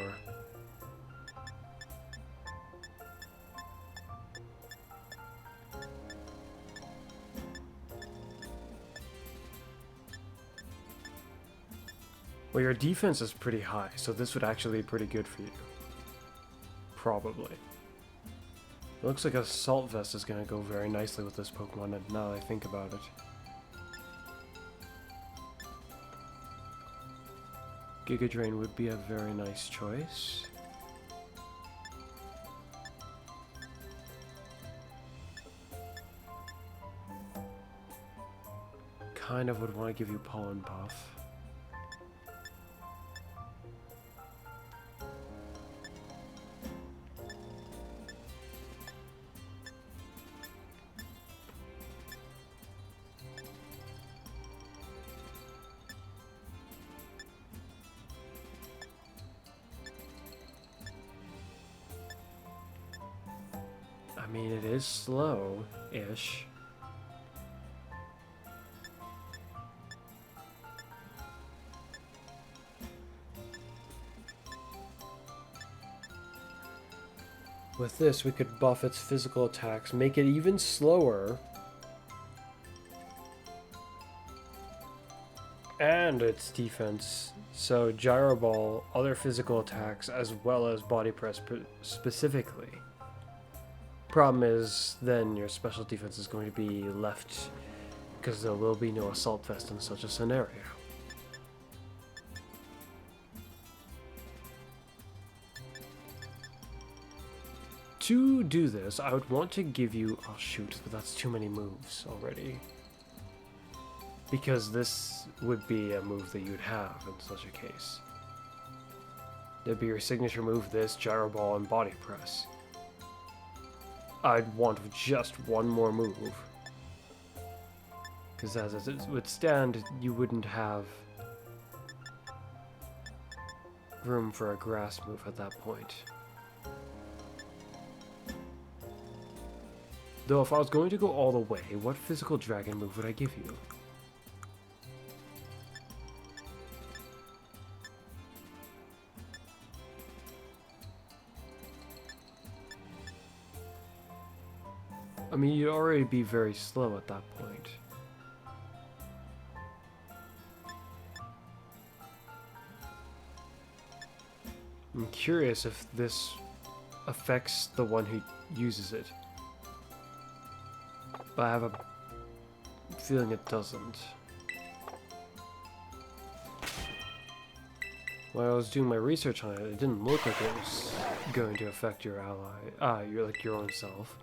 Well, your defense is pretty high, so this would actually be pretty good for you. Probably. It looks like Assault Vest is going to go very nicely with this Pokemon, and now that I think about it. Giga Drain would be a very nice choice. Kind of would want to give you Pollen Buff. I mean, it is slow-ish. With this, we could buff its physical attacks, make it even slower, and its defense. So Gyro Ball, other physical attacks, as well as Body Press specifically. Problem is, then your special defense is going to be left because there will be no Assault Vest in such a scenario. To do this, I would want to give you... oh shoot, but that's too many moves already. Because this would be a move that you'd have in such a case. There'd be your signature move, this, Gyro Ball, and Body Press. I'd want just one more move. Because as it would stand, you wouldn't have room for a grass move at that point. Though if I was going to go all the way, what physical dragon move would I give you? I mean, you'd already be very slow at that point. I'm curious if this affects the one who uses it. But I have a feeling it doesn't. When I was doing my research on it, it didn't look like it was going to affect your ally. Your own self.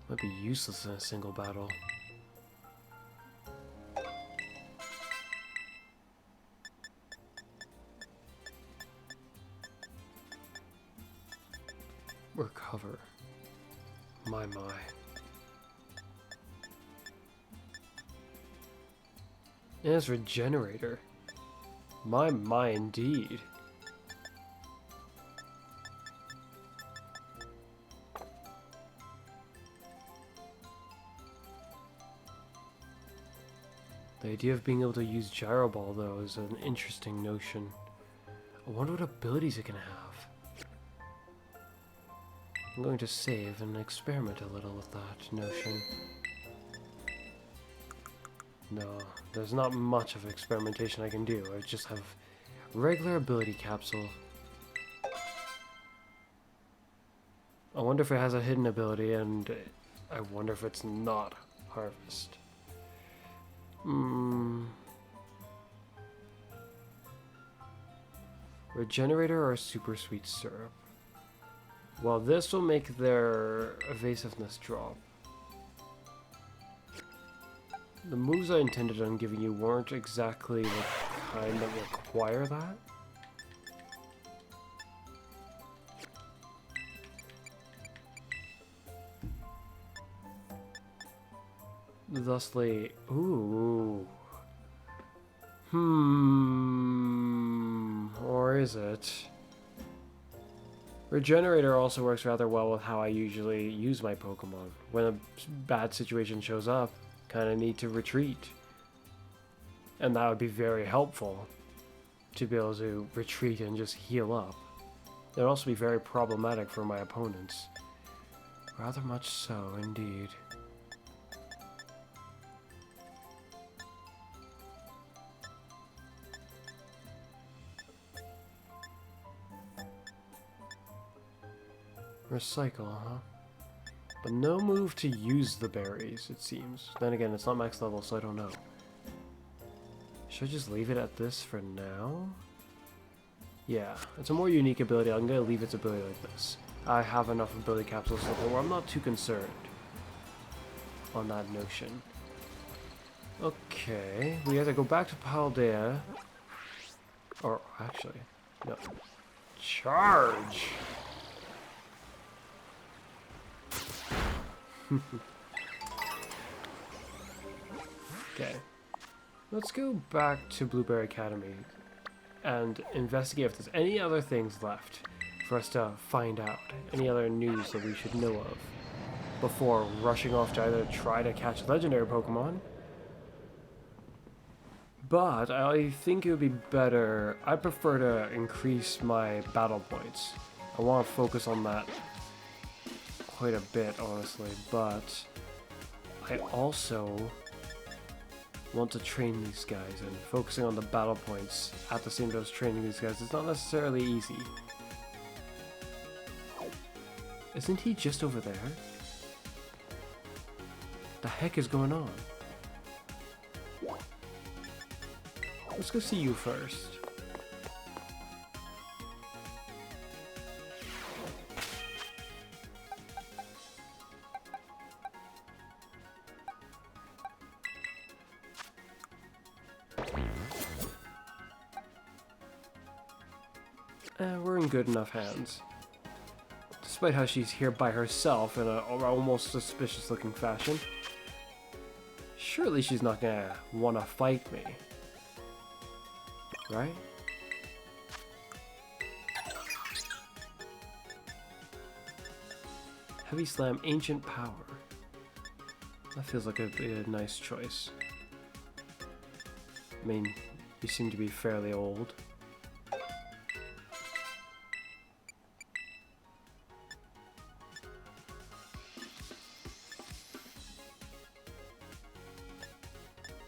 Might be useless in a single battle. Recover. My. And it's Regenerator. My indeed. The idea of being able to use Gyro Ball, though, is an interesting notion. I wonder what abilities it can have. I'm going to save and experiment a little with that notion. No, there's not much of experimentation I can do. I just have regular ability capsule. I wonder if it has a hidden ability, and I wonder if it's not harvest. Regenerator or super sweet syrup? Well, this will make their evasiveness drop. The moves I intended on giving you weren't exactly the kind that require that. Thusly, ooh. Or is it? Regenerator also works rather well with how I usually use my Pokemon. When a bad situation shows up, kind of need to retreat. And that would be very helpful to be able to retreat and just heal up. It would also be very problematic for my opponents. Rather much so, indeed. Recycle, huh? But no move to use the berries, it seems. Then again, it's not max level, so I don't know. Should I just leave it at this for now? Yeah, it's a more unique ability. I'm going to leave its ability like this. I have enough ability capsules so where I'm not too concerned on that notion. Okay, we have to go back to Paldea. Or, actually, no. Charge! Okay, let's go back to Blueberry Academy and investigate if there's any other things left for us to find out, any other news that we should know of before rushing off to either try to catch legendary Pokemon. But I think it would be better, I prefer to increase my battle points. I want to focus on that quite a bit, honestly, but I also want to train these guys, and focusing on the battle points at the same time as training these guys is not necessarily easy. Isn't he just over there? The heck is going on? Let's go see you first. We're in good enough hands. Despite how she's here by herself in an almost suspicious looking fashion. Surely she's not gonna wanna fight me. Right? Heavy Slam, Ancient Power. That feels like a nice choice. I mean, you seem to be fairly old.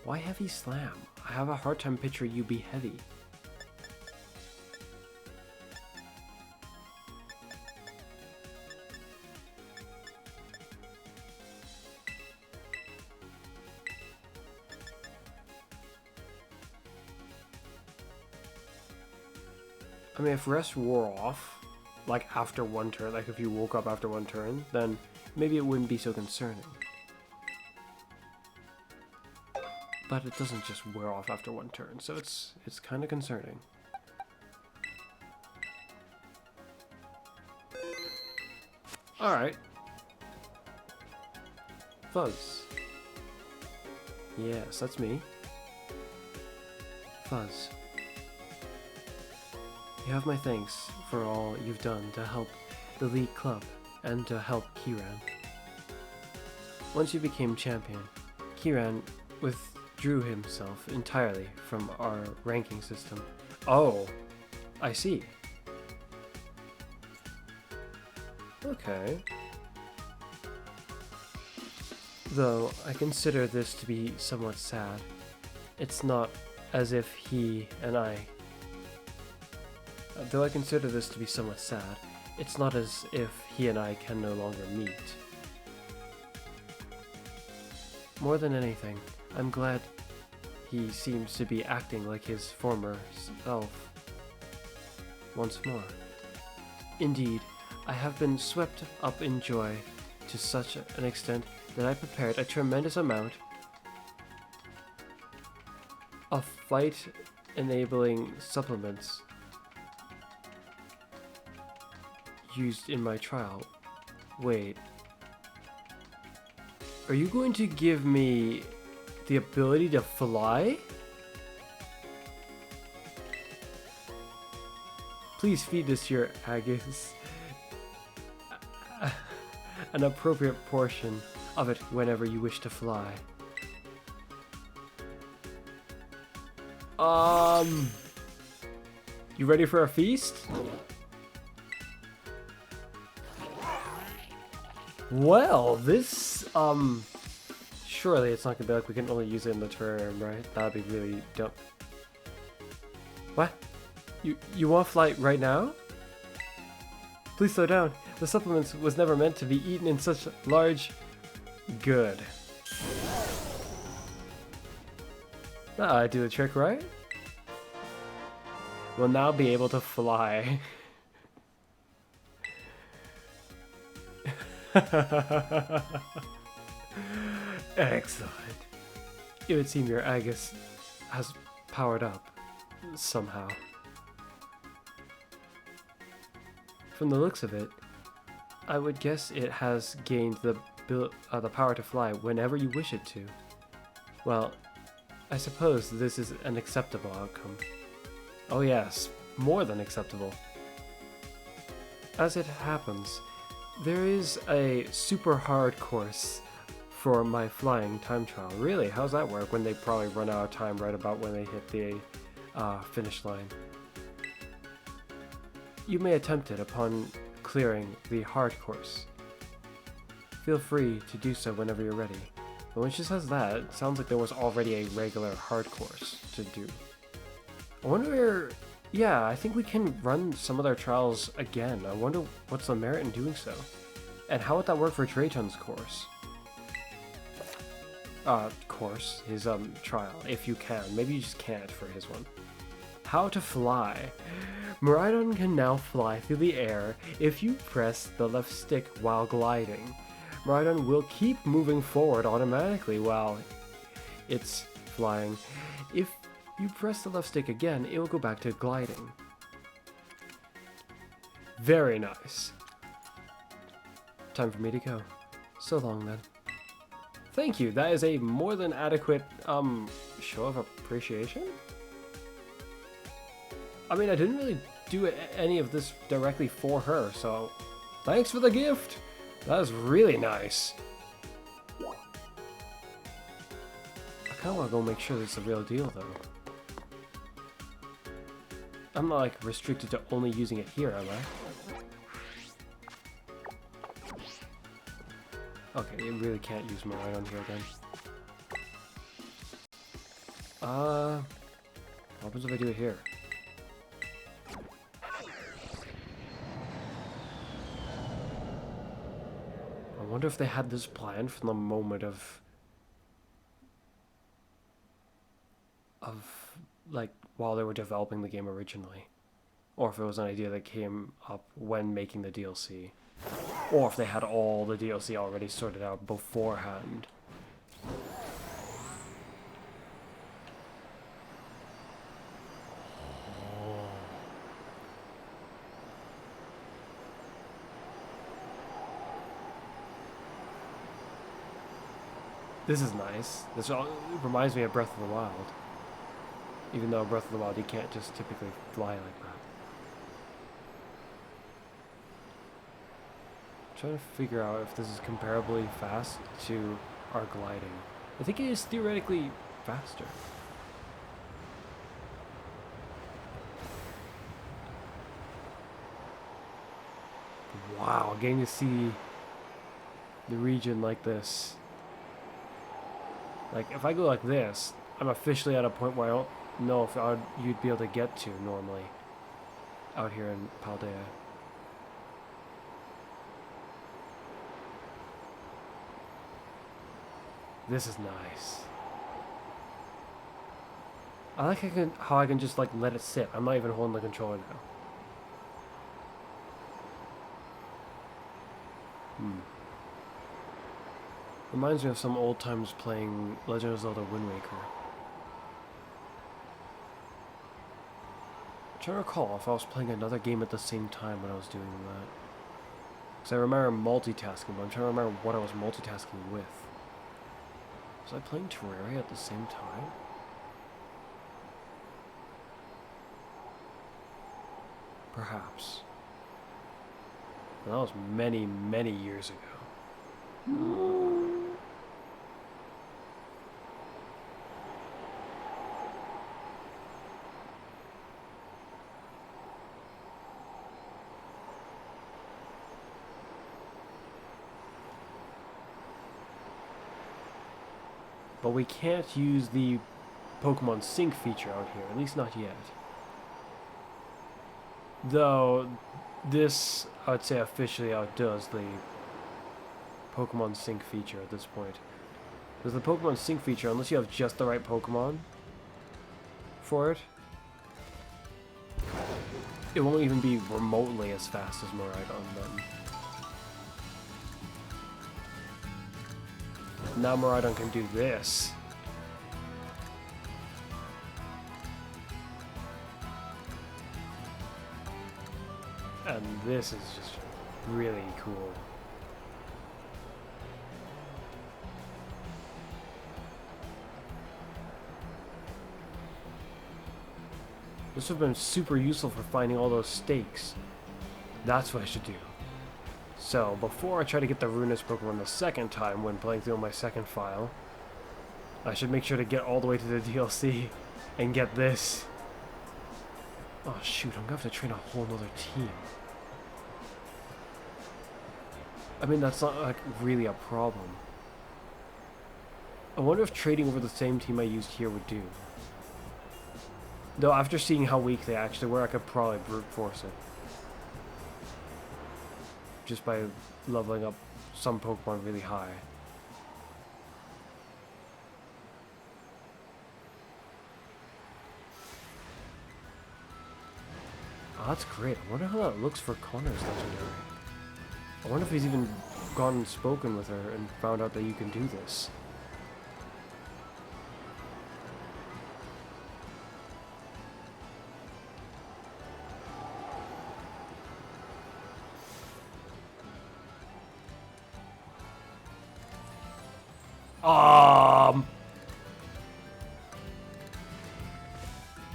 Why Heavy Slam? I have a hard time picturing you be heavy. I mean, if rest wore off, like after one turn, like if you woke up after one turn, then maybe it wouldn't be so concerning. But it doesn't just wear off after one turn, so it's kind of concerning. Alright. Fuzz. Yes, that's me. Fuzz. You have my thanks for all you've done to help the League Club and to help Kiran. Once you became champion, Kiran withdrew himself entirely from our ranking system. Oh, I see. Okay. Though I consider this to be somewhat sad. It's not as if he and I... Though I consider this to be somewhat sad, it's not as if he and I can no longer meet. More than anything, I'm glad he seems to be acting like his former self once more. Indeed, I have been swept up in joy to such an extent that I prepared a tremendous amount of fight-enabling supplements used in my trial. Wait. Are you going to give me the ability to fly? Please feed this to your Agus. An appropriate portion of it whenever you wish to fly. You ready for a feast? Well, this, surely it's not gonna be like we can only use it in the terrarium, right? That'd be really dumb. What? You want flight right now? Please slow down. The supplements was never meant to be eaten in such large... Good. I do the trick right? We'll now be able to fly. Excellent. It would seem your Agus has powered up somehow. From the looks of it, I would guess it has gained the power to fly whenever you wish it to. Well, I suppose this is an acceptable outcome. Oh yes, more than acceptable. As it happens, there is a super hard course for my flying time trial. Really? How's that work when they probably run out of time right about when they hit the finish line? You may attempt it upon clearing the hard course. Feel free to do so whenever you're ready. But when she says that, it sounds like there was already a regular hard course to do. I wonder... Yeah, I think we can run some of their trials again. I wonder what's the merit in doing so. And how would that work for Drayton's course? His trial, if you can. Maybe you just can't for his one. How to fly. Miraidon can now fly through the air if you press the left stick while gliding. Miraidon will keep moving forward automatically while it's flying. If you press the left stick again, it will go back to gliding. Very nice. Time for me to go. So long then. Thank you, that is a more than adequate, show of appreciation? I mean, I didn't really do any of this directly for her, so thanks for the gift! That was really nice. I kinda wanna go make sure this is the real deal, though. I'm not, like, restricted to only using it here, am I? Okay, you really can't use Miraidon here, then. What happens if I do it here? I wonder if they had this plan from the moment of like, while they were developing the game originally. Or if it was an idea that came up when making the DLC. Or if they had all the DLC already sorted out beforehand. This is nice. This reminds me of Breath of the Wild. Even though Breath of the Wild, you can't just typically fly like that. I'm trying to figure out if this is comparably fast to our gliding. I think it is theoretically faster. Wow, getting to see the region like this. Like, if I go like this, I'm officially at a point where I don't know if you'd be able to get to normally out here in Paldea. This is nice. I like how I can just like let it sit. I'm not even holding the controller now. Reminds me of some old times playing Legend of Zelda Wind Waker. I'm trying to recall if I was playing another game at the same time when I was doing that. Because I remember multitasking, but I'm trying to remember what I was multitasking with. Was I playing Terraria at the same time? Perhaps. That was many, many years ago. But we can't use the Pokemon Sync feature out here, at least not yet. Though, this, I would say, officially outdoes the Pokemon Sync feature at this point. Because the Pokemon Sync feature, unless you have just the right Pokemon for it, it won't even be remotely as fast as Miraidon then. Now Miraidon can do this. And this is just really cool. This would have been super useful for finding all those stakes. That's what I should do. So, before I try to get the Runus Pokemon the second time when playing through my second file, I should make sure to get all the way to the DLC and get this. Oh shoot, I'm gonna have to train a whole nother team. I mean, that's not like really a problem. I wonder if trading over the same team I used here would do. Though after seeing how weak they actually were, I could probably brute force it. Just by leveling up some Pokemon really high. Oh, that's great. I wonder how that looks for Connor's legendary. I wonder if he's even gone and spoken with her and found out that you can do this.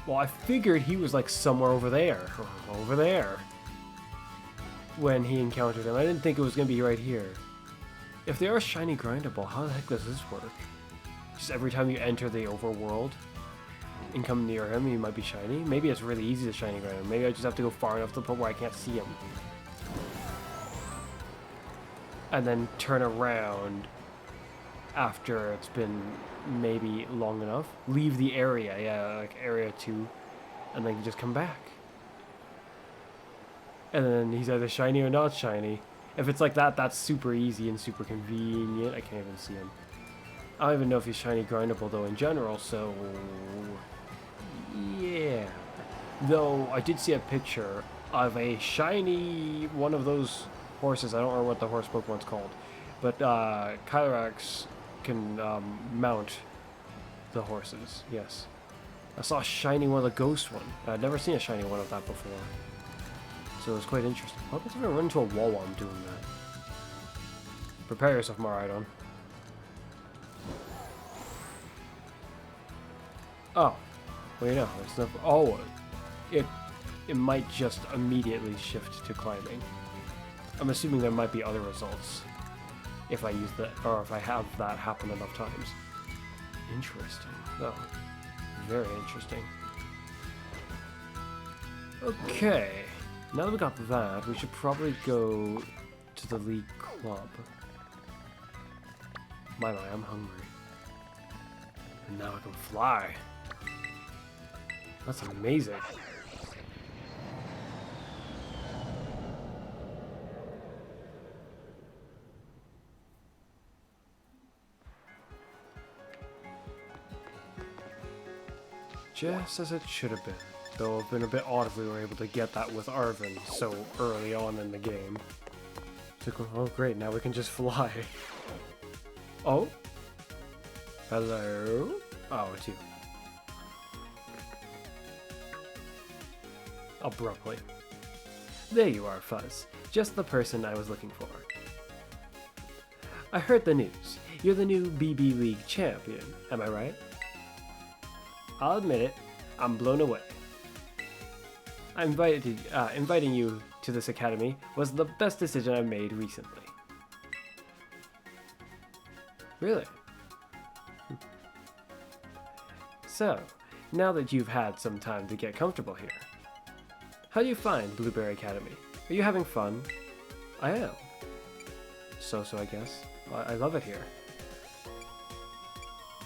Well, I figured he was like somewhere over there, when he encountered him. I didn't think it was going to be right here. If they are shiny grindable, how the heck does this work? Just every time you enter the overworld and come near him, he might be shiny? Maybe it's really easy to shiny grind him. Maybe I just have to go far enough to the point where I can't see him. And then turn around after it's been maybe long enough. Leave the area, yeah, like area 2, and then you just come back. And then he's either shiny or not shiny. If it's like that, that's super easy and super convenient. I can't even see him. I don't even know if he's shiny grindable though in general, so yeah. Though I did see a picture of a shiny one of those horses. I don't remember what the horse Pokemon's called, but Kyrax can mount the horses. Yes, I saw a shiny one of the ghost one. I'd never seen a shiny one of that before, so it was quite interesting. What happens if I run into a wall while I'm doing that? Prepare yourself, Miraidon. Oh, well, you know, it's not. Oh, it might just immediately shift to climbing. I'm assuming there might be other results if I use that, or if I have that happen enough times. Interesting. Oh, very interesting. Okay, now that we got that, we should probably go to the League Club. My, I'm hungry. And now I can fly. That's amazing. Just as it should have been. Though it would have been a bit odd if we were able to get that with Arvin so early on in the game. So, oh great, now we can just fly. Oh? Hello? Oh, it's you. Abruptly. There you are, Fuzz. Just the person I was looking for. I heard the news. You're the new BB League champion, am I right? I'll admit it, I'm blown away. Inviting you to this academy was the best decision I've made recently. Really? So, now that you've had some time to get comfortable here, how do you find Blueberry Academy? Are you having fun? I am. So I guess. I love it here.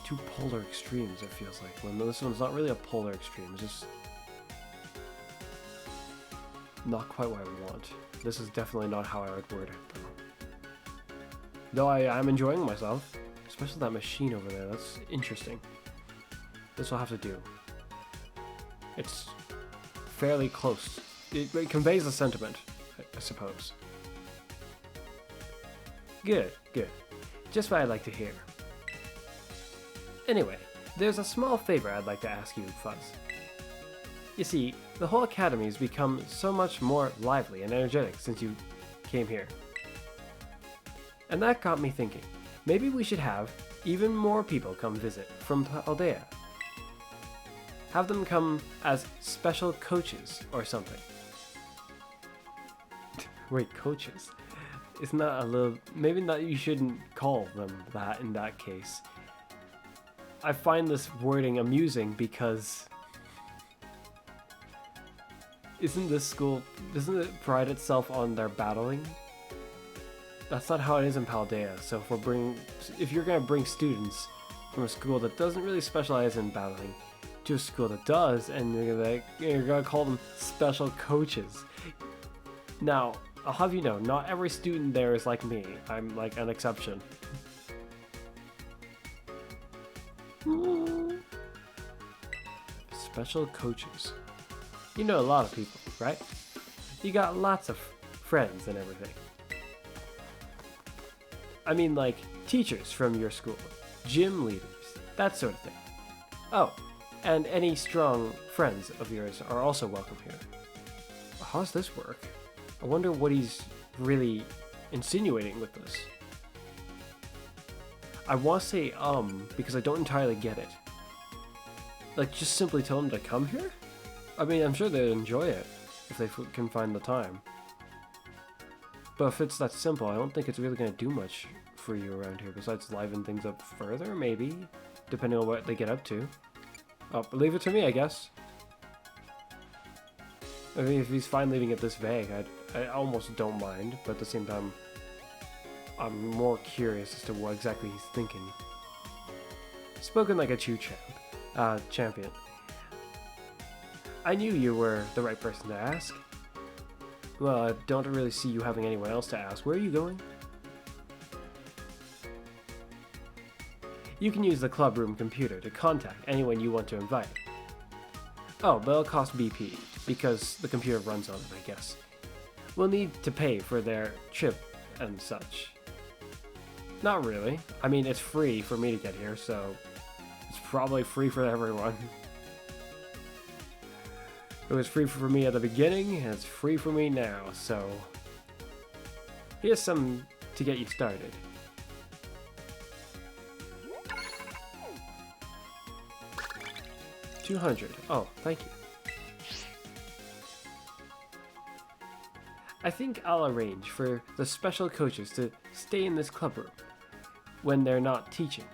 Two polar extremes, it feels like. When this one's not really a polar extreme, it's just not quite what I want. This is definitely not how I would word it, though I'm enjoying myself. Especially that machine over there, that's interesting. This will have to do. It's fairly close. It conveys a sentiment, I suppose. Good. Just what I'd like to hear. Anyway, there's a small favor I'd like to ask you, Fuzz. You see, the whole academy has become so much more lively and energetic since you came here. And that got me thinking, maybe we should have even more people come visit from Paldea. Have them come as special coaches or something. Wait, coaches? Isn't that a little... Maybe not, you shouldn't call them that in that case. I find this wording amusing because doesn't it pride itself on their battling? That's not how it is in Paldea. So if you're gonna bring students from a school that doesn't really specialize in battling to a school that does, and you're gonna call them special coaches. Now, I'll have you know, not every student there is like me. I'm like an exception. Special coaches. You know a lot of people, right? You got lots of friends and everything. I mean, like teachers from your school, gym leaders, that sort of thing. Oh, and any strong friends of yours are also welcome here. How does this work? I wonder what he's really insinuating with this. I want to say because I don't entirely get it. Like, just simply tell them to come here? I mean, I'm sure they'd enjoy it if they can find the time. But if it's that simple, I don't think it's really going to do much for you around here besides liven things up further, maybe, depending on what they get up to. Oh, leave it to me, I guess. I mean, if he's fine leaving it this vague, I almost don't mind, but at the same time, I'm more curious as to what exactly he's thinking. Spoken like a true champion. I knew you were the right person to ask. Well, I don't really see you having anyone else to ask. Where are you going? You can use the club room computer to contact anyone you want to invite. Oh, but it'll cost BP, because the computer runs on it, I guess. We'll need to pay for their trip and such. Not really. I mean, it's free for me to get here, so it's probably free for everyone. It was free for me at the beginning, and it's free for me now, so here's some to get you started. $200. Oh, thank you. I think I'll arrange for the special coaches to stay in this club room when they're not teaching.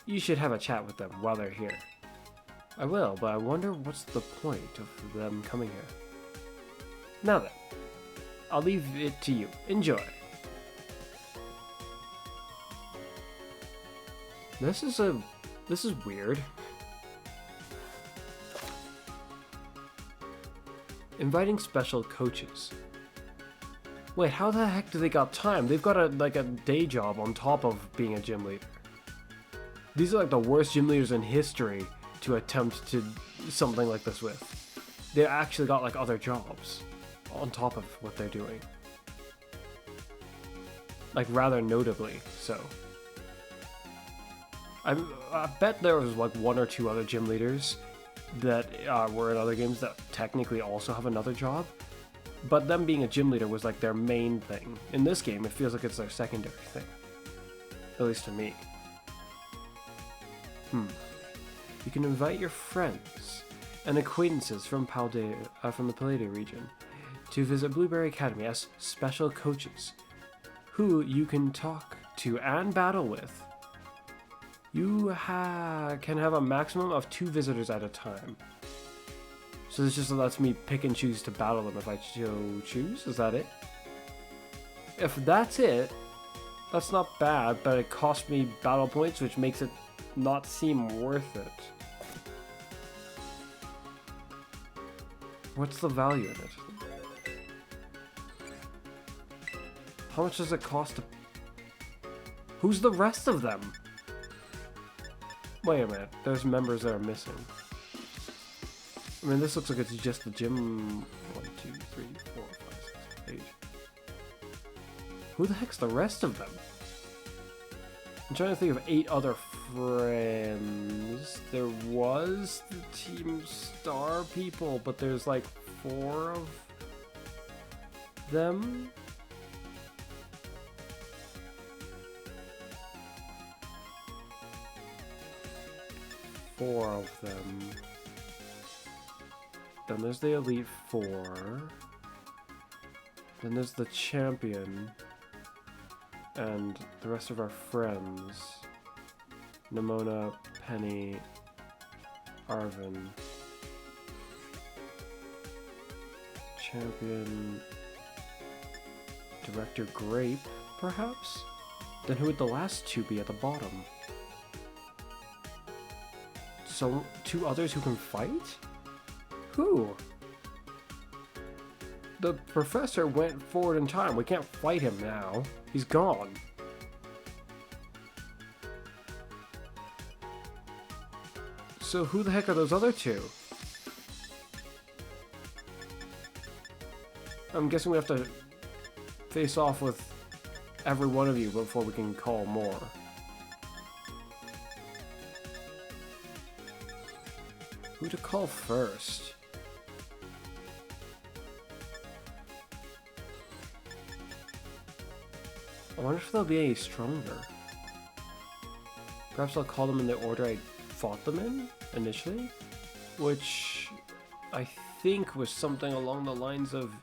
You should have a chat with them while they're here. I will, but I wonder what's the point of them coming here. Now then, I'll leave it to you. Enjoy. This is weird. Inviting special coaches. Wait, how the heck do they got time? They've got a day job on top of being a gym leader. These are like the worst gym leaders in history to attempt to something like this with. They actually got like other jobs on top of what they're doing. Like rather notably so. I bet there was like one or two other gym leaders that were in other games that technically also have another job. But them being a gym leader was like their main thing. In this game, it feels like it's their secondary thing. At least to me. You can invite your friends and acquaintances from from the Pallade region to visit Blueberry Academy as special coaches, who you can talk to and battle with. You can have a maximum of 2 visitors at a time. So this just lets me pick and choose to battle them if I choose? Is that it? If that's it, that's not bad, but it costs me battle points, which makes it not seem worth it. What's the value in it? How much does it cost to... Who's the rest of them? Wait a minute, there's members that are missing. I mean, this looks like it's just the gym. 1, 2, 3, 4, 5, 6, 8. Who the heck's the rest of them? I'm trying to think of 8 other friends. There was the Team Star people, but there's like 4 of them. Four of them. Then there's the Elite 4. Then there's the Champion. And the rest of our friends. Nimona, Penny, Arvin. Champion. Director Grape, perhaps? Then who would the last 2 be at the bottom? So, 2 others who can fight? Who? The professor went forward in time. We can't fight him now. He's gone. So who the heck are those other 2? I'm guessing we have to face off with every one of you before we can call more. Who to call first? I wonder if they'll be any stronger. Perhaps I'll call them in the order I fought them in initially, which I think was something along the lines of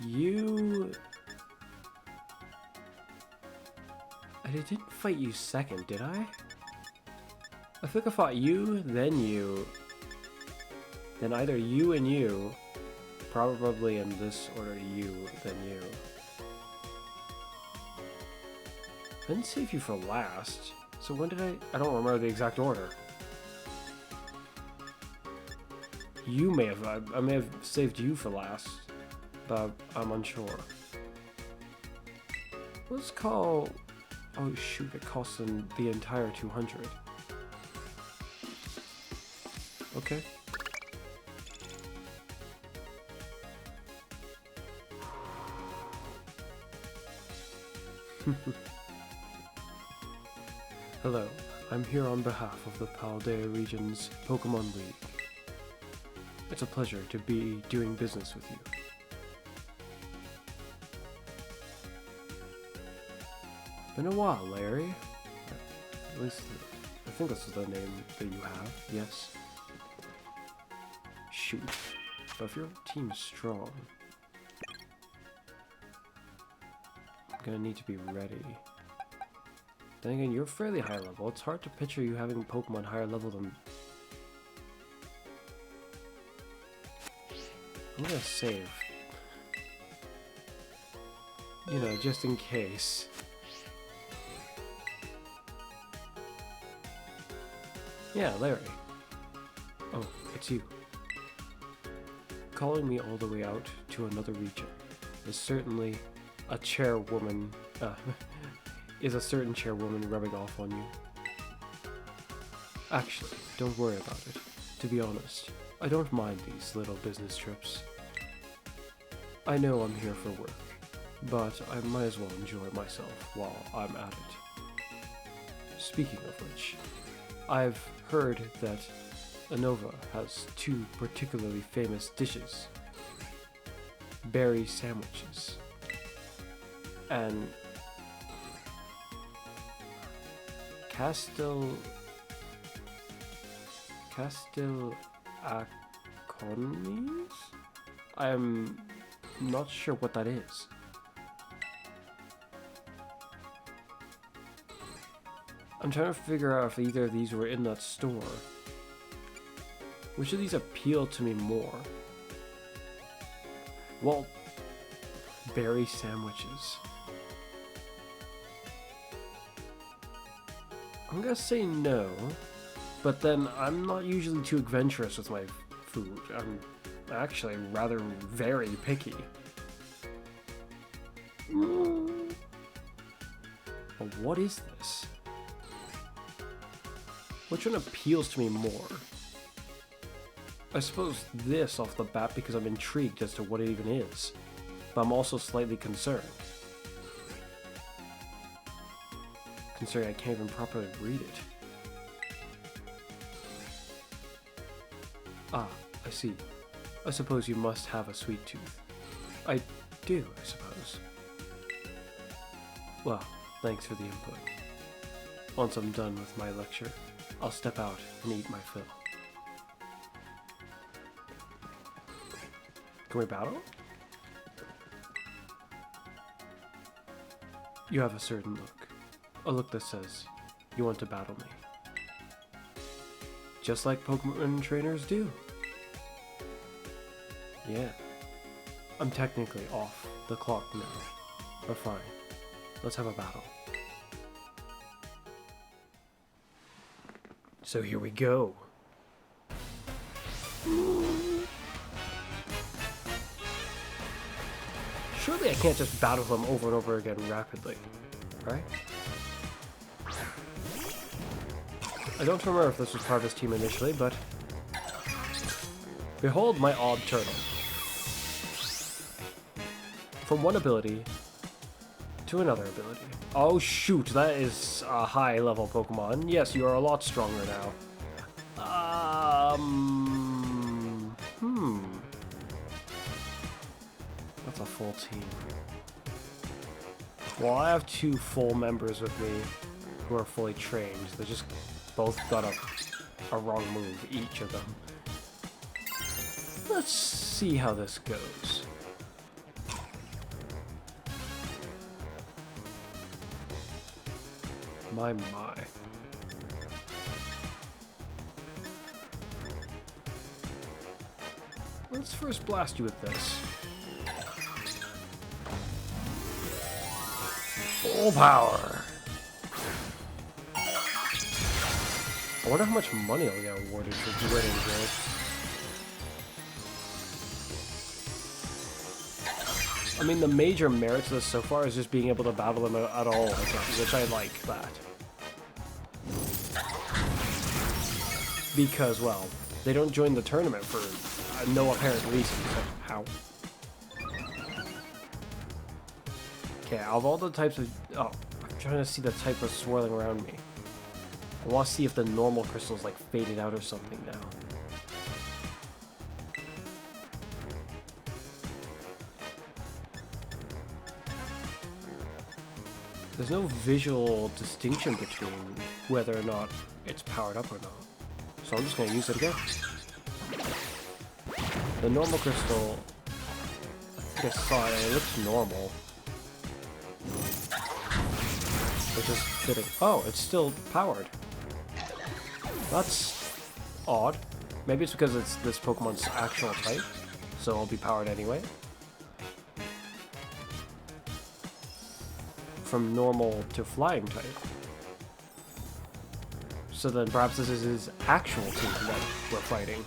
you. I didn't fight you second, did I? I think I fought you, then either you and you, probably in this order, you, then you. I didn't save you for last, so when did I don't remember the exact order. You may have, I may have saved you for last, but I'm unsure. Let's call, oh shoot, it costs them the entire 200. Okay. Hello, I'm here on behalf of the Paldea region's Pokemon League. It's a pleasure to be doing business with you. Been a while, Larry. At least, I think this is the name that you have, yes? Shoot. But if your team's strong, I'm gonna need to be ready. Then again, you're fairly high level. It's hard to picture you having Pokemon higher level than... I'm gonna save. You know, just in case. Yeah, Larry. Oh, it's you. Calling me all the way out to another region is certainly a chairwoman, is a certain chairwoman rubbing off on you. Actually, don't worry about it. To be honest, I don't mind these little business trips. I know I'm here for work, but I might as well enjoy myself while I'm at it. Speaking of which, I've heard that Anova has two particularly famous dishes. Berry sandwiches. And Castillaconis? I'm not sure what that is. I'm trying to figure out if either of these were in that store. Which of these appeal to me more? Well, berry sandwiches. I'm gonna say no, but then I'm not usually too adventurous with my food. I'm actually rather very picky. But what is this? Which one appeals to me more? I suppose this off the bat because I'm intrigued as to what it even is, but I'm also slightly concerned. Considering I can't even properly read it. Ah, I see. I suppose you must have a sweet tooth. I do, I suppose. Well, thanks for the input. Once I'm done with my lecture, I'll step out and eat my fill. Can we battle? You have a certain look. A look that says, you want to battle me. Just like Pokemon trainers do. Yeah. I'm technically off the clock now. But fine. Let's have a battle. So here we go. Surely I can't just battle them over and over again rapidly, right? I don't remember if this was part of his team initially, but... Behold my odd turtle. From one ability to another ability. Oh shoot, that is a high level Pokemon. Yes, you are a lot stronger now. That's a full team. Well, I have two full members with me who are fully trained. They just both got a wrong move, each of them. Let's see how this goes. My. Let's first blast you with this. Full power. I wonder how much money I'll get awarded for winning this. I mean, the major merit to this so far is just being able to battle them at all, which I like that. Because, well, they don't join the tournament for no apparent reason. So, ow. Okay, out of all the types of... Oh, I'm trying to see the type of swirling around me. I want to see if the normal crystal's like faded out or something now. There's no visual distinction between whether or not it's powered up or not. So I'm just going to use it again. The normal crystal, I think I saw it and it looks normal. Which is fitting. Oh, it's still powered. That's odd. Maybe it's because it's this Pokemon's actual type, so it'll be powered anyway. from normal to flying type. So then perhaps this is his actual team that we're fighting.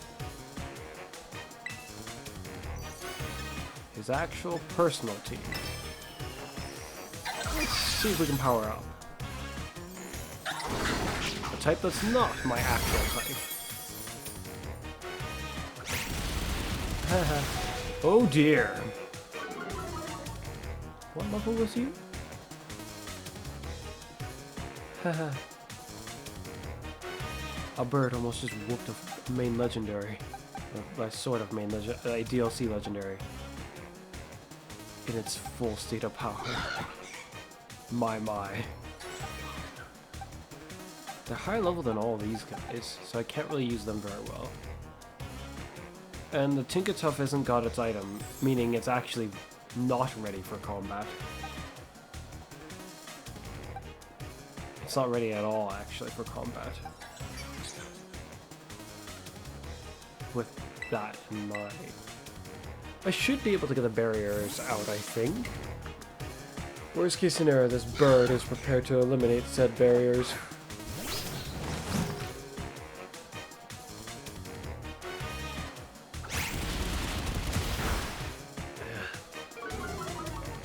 His actual personal team. Let's see if we can power up. A type that's not my actual type. Oh dear. What level was you? Haha. A bird almost just whooped a main legendary. Or sort of main a DLC legendary. In its full state of power. My. They're higher level than all these guys, so I can't really use them very well. And the Tinkertuff hasn't got its item, meaning it's actually not ready for combat. It's not ready at all, actually, for combat. With that in mind. I should be able to get the barriers out, I think. Worst case scenario, this bird is prepared to eliminate said barriers.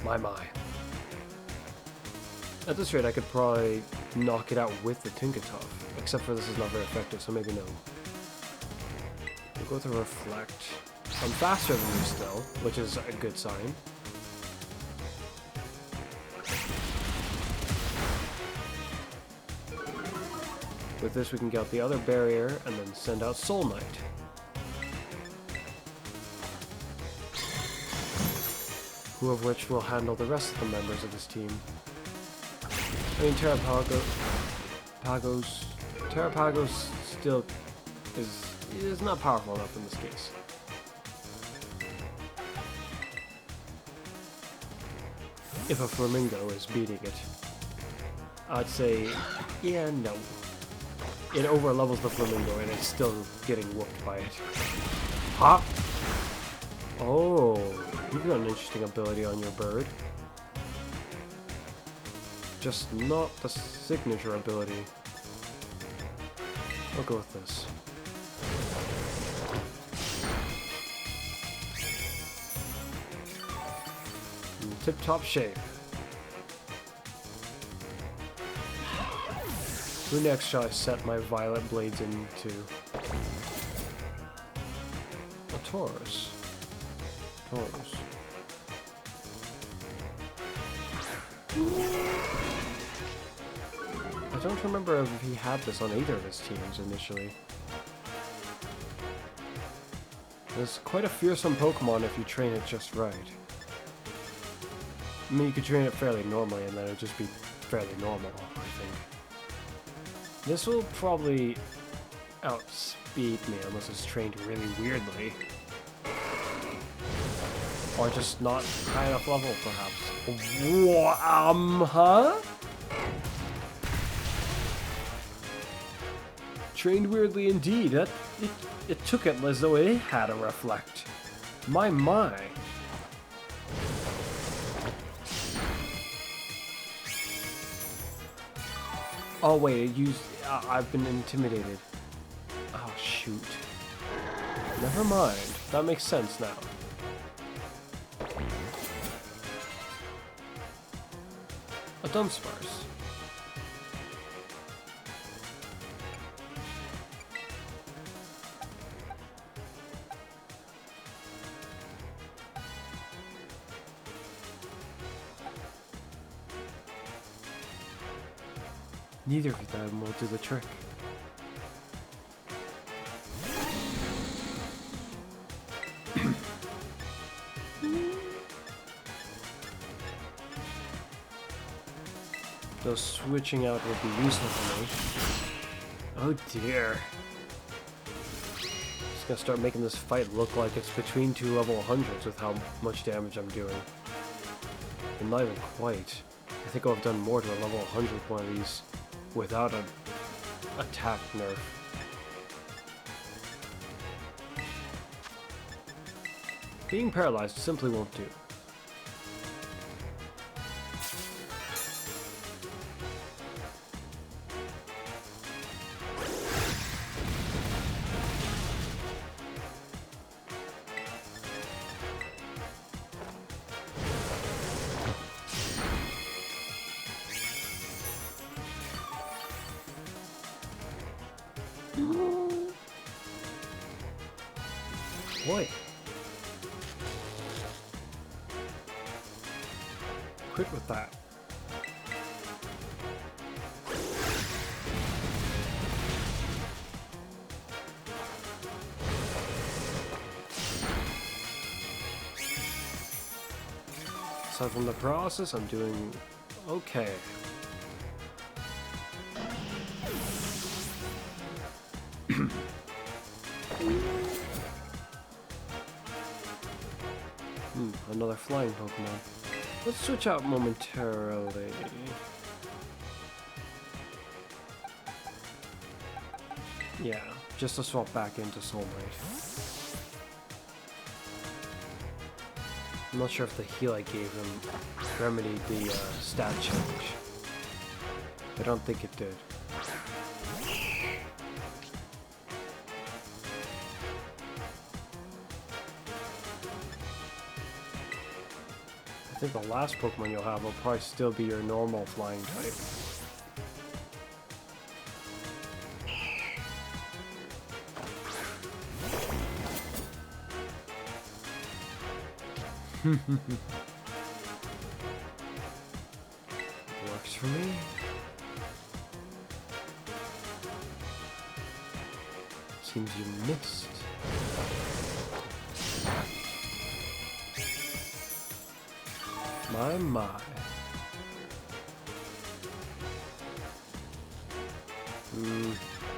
My. At this rate, I could probably knock it out with the Tinkertuff. Except for this is not very effective, so maybe no. We'll go with a Reflect. I'm faster than you still, which is a good sign. With this, we can get out the other barrier and then send out Soul Knight. Who of which will handle the rest of the members of this team. I mean, Terrapagos still is not powerful enough in this case. If a Flamingo is beating it, I'd say, yeah, no. It over levels the Flamingo and it's still getting whooped by it. Huh? Oh, you've got an interesting ability on your bird. Just not the signature ability. I'll go with this. Tip-top shape. Who next shall I set my violet blades into? A Taurus. I don't remember if he had this on either of his teams initially. It's quite a fearsome Pokemon if you train it just right. I mean, you could train it fairly normally and then it'd just be fairly normal, I think. This will probably outspeed me unless it's trained really weirdly. Or just not high enough level, perhaps. Huh? Trained weirdly indeed. It took it as though it had a Reflect. My. Oh wait, it used... I've been intimidated. Oh shoot. Never mind. That makes sense now. A Dunsparce. Neither of them will do the trick. Though switching out would be useful for me. Oh dear. Just gonna start making this fight look like it's between two level 100s with how much damage I'm doing. And not even quite. I think I've done more to a level 100 one of these without an attack nerf. Being paralyzed simply won't do. Boy. Quit with that. Aside from the process, I'm doing okay. Another flying Pokemon. Let's switch out momentarily. Yeah, just to swap back into Soulmate. I'm not sure if the heal I gave him remedied the stat change. I don't think it did. I think the last Pokemon you'll have will probably still be your normal flying type. Works for me. Seems you missed. My.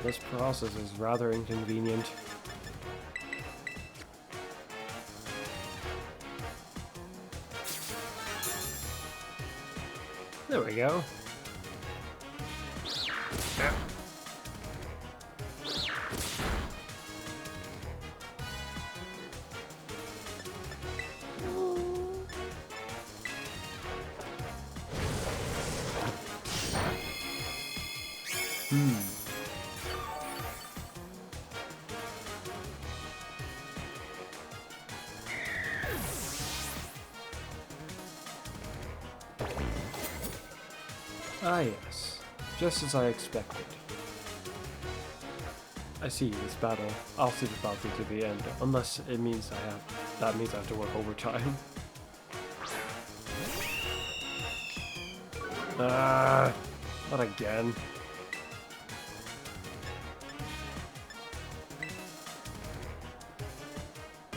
This process is rather inconvenient. There we go. Ah yes, just as I expected. I see this battle. I'll see this battle through to the end, unless it means that means I have to work overtime. Not again.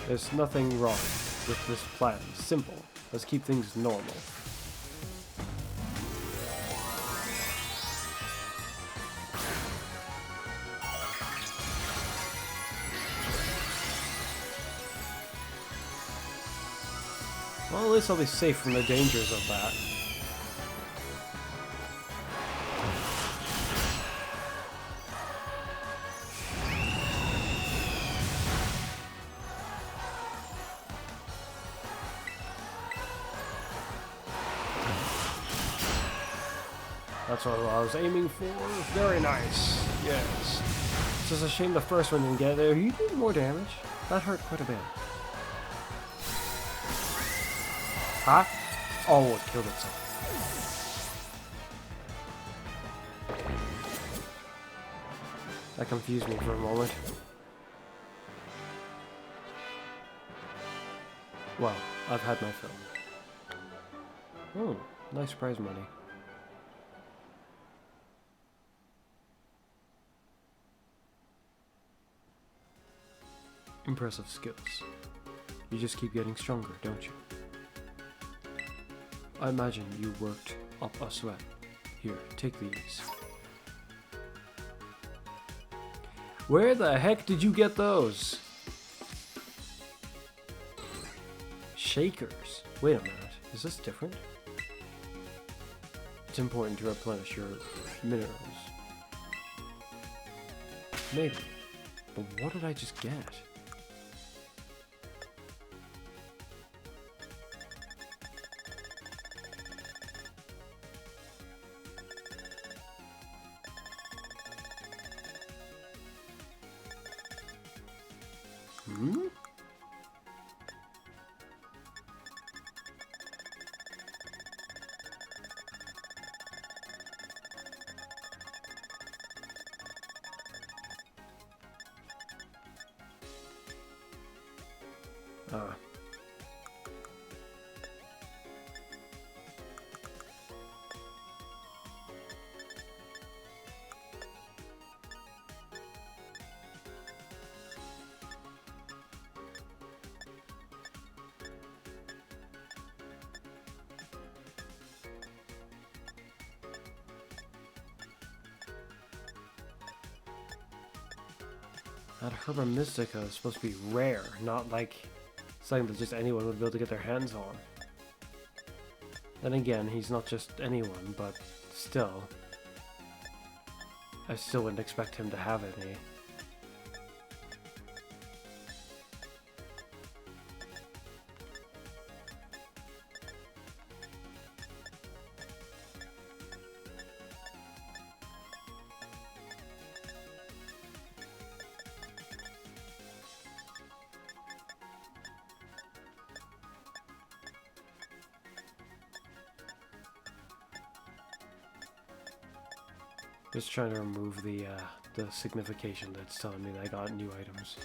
There's nothing wrong with this plan. Simple. Let's keep things normal. Well, at least I'll be safe from the dangers of that. That's what I was aiming for. Very nice. Yes. It's just a shame the first one didn't get there. You did more damage. That hurt quite a bit. Huh? Oh, it killed itself. That confused me for a moment. Well, I've had my fill. Oh, nice prize money. Impressive skills. You just keep getting stronger, don't you? I imagine you worked up a sweat. Here, take these. Where the heck did you get those? Shakers. Wait a minute. Is this different? It's important to replenish your minerals. Maybe. But what did I just get? Hmm? Ah. That Herba Mystica is supposed to be rare, not like something that just anyone would be able to get their hands on. Then again, he's not just anyone, but still. I still wouldn't expect him to have any. Just trying to remove the signification that's telling me that I got new items.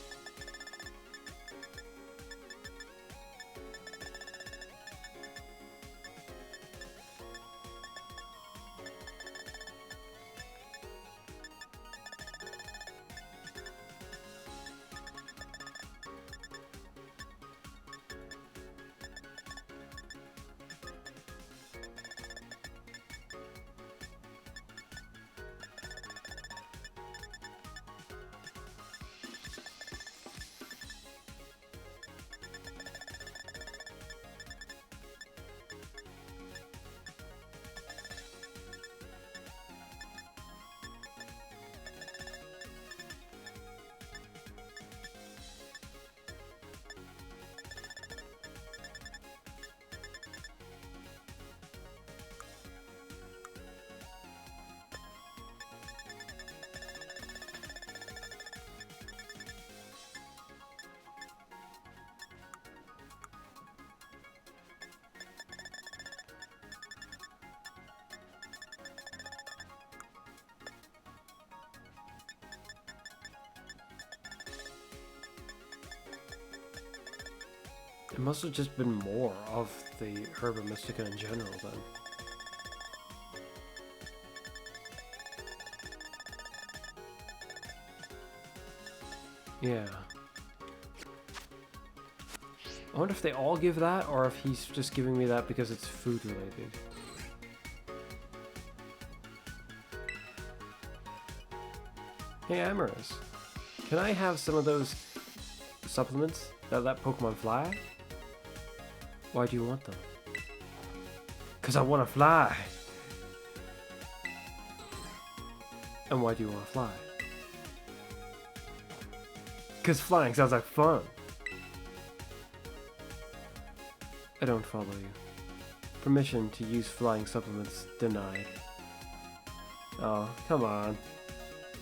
It must have just been more of the Herba Mystica in general then. Yeah. I wonder if they all give that, or if he's just giving me that because it's food related. Hey Amorous, can I have some of those supplements that let Pokemon fly? Why do you want them? 'Cause I want to fly! And why do you want to fly? 'Cause flying sounds like fun! I don't follow you. Permission to use flying supplements denied. Oh, come on.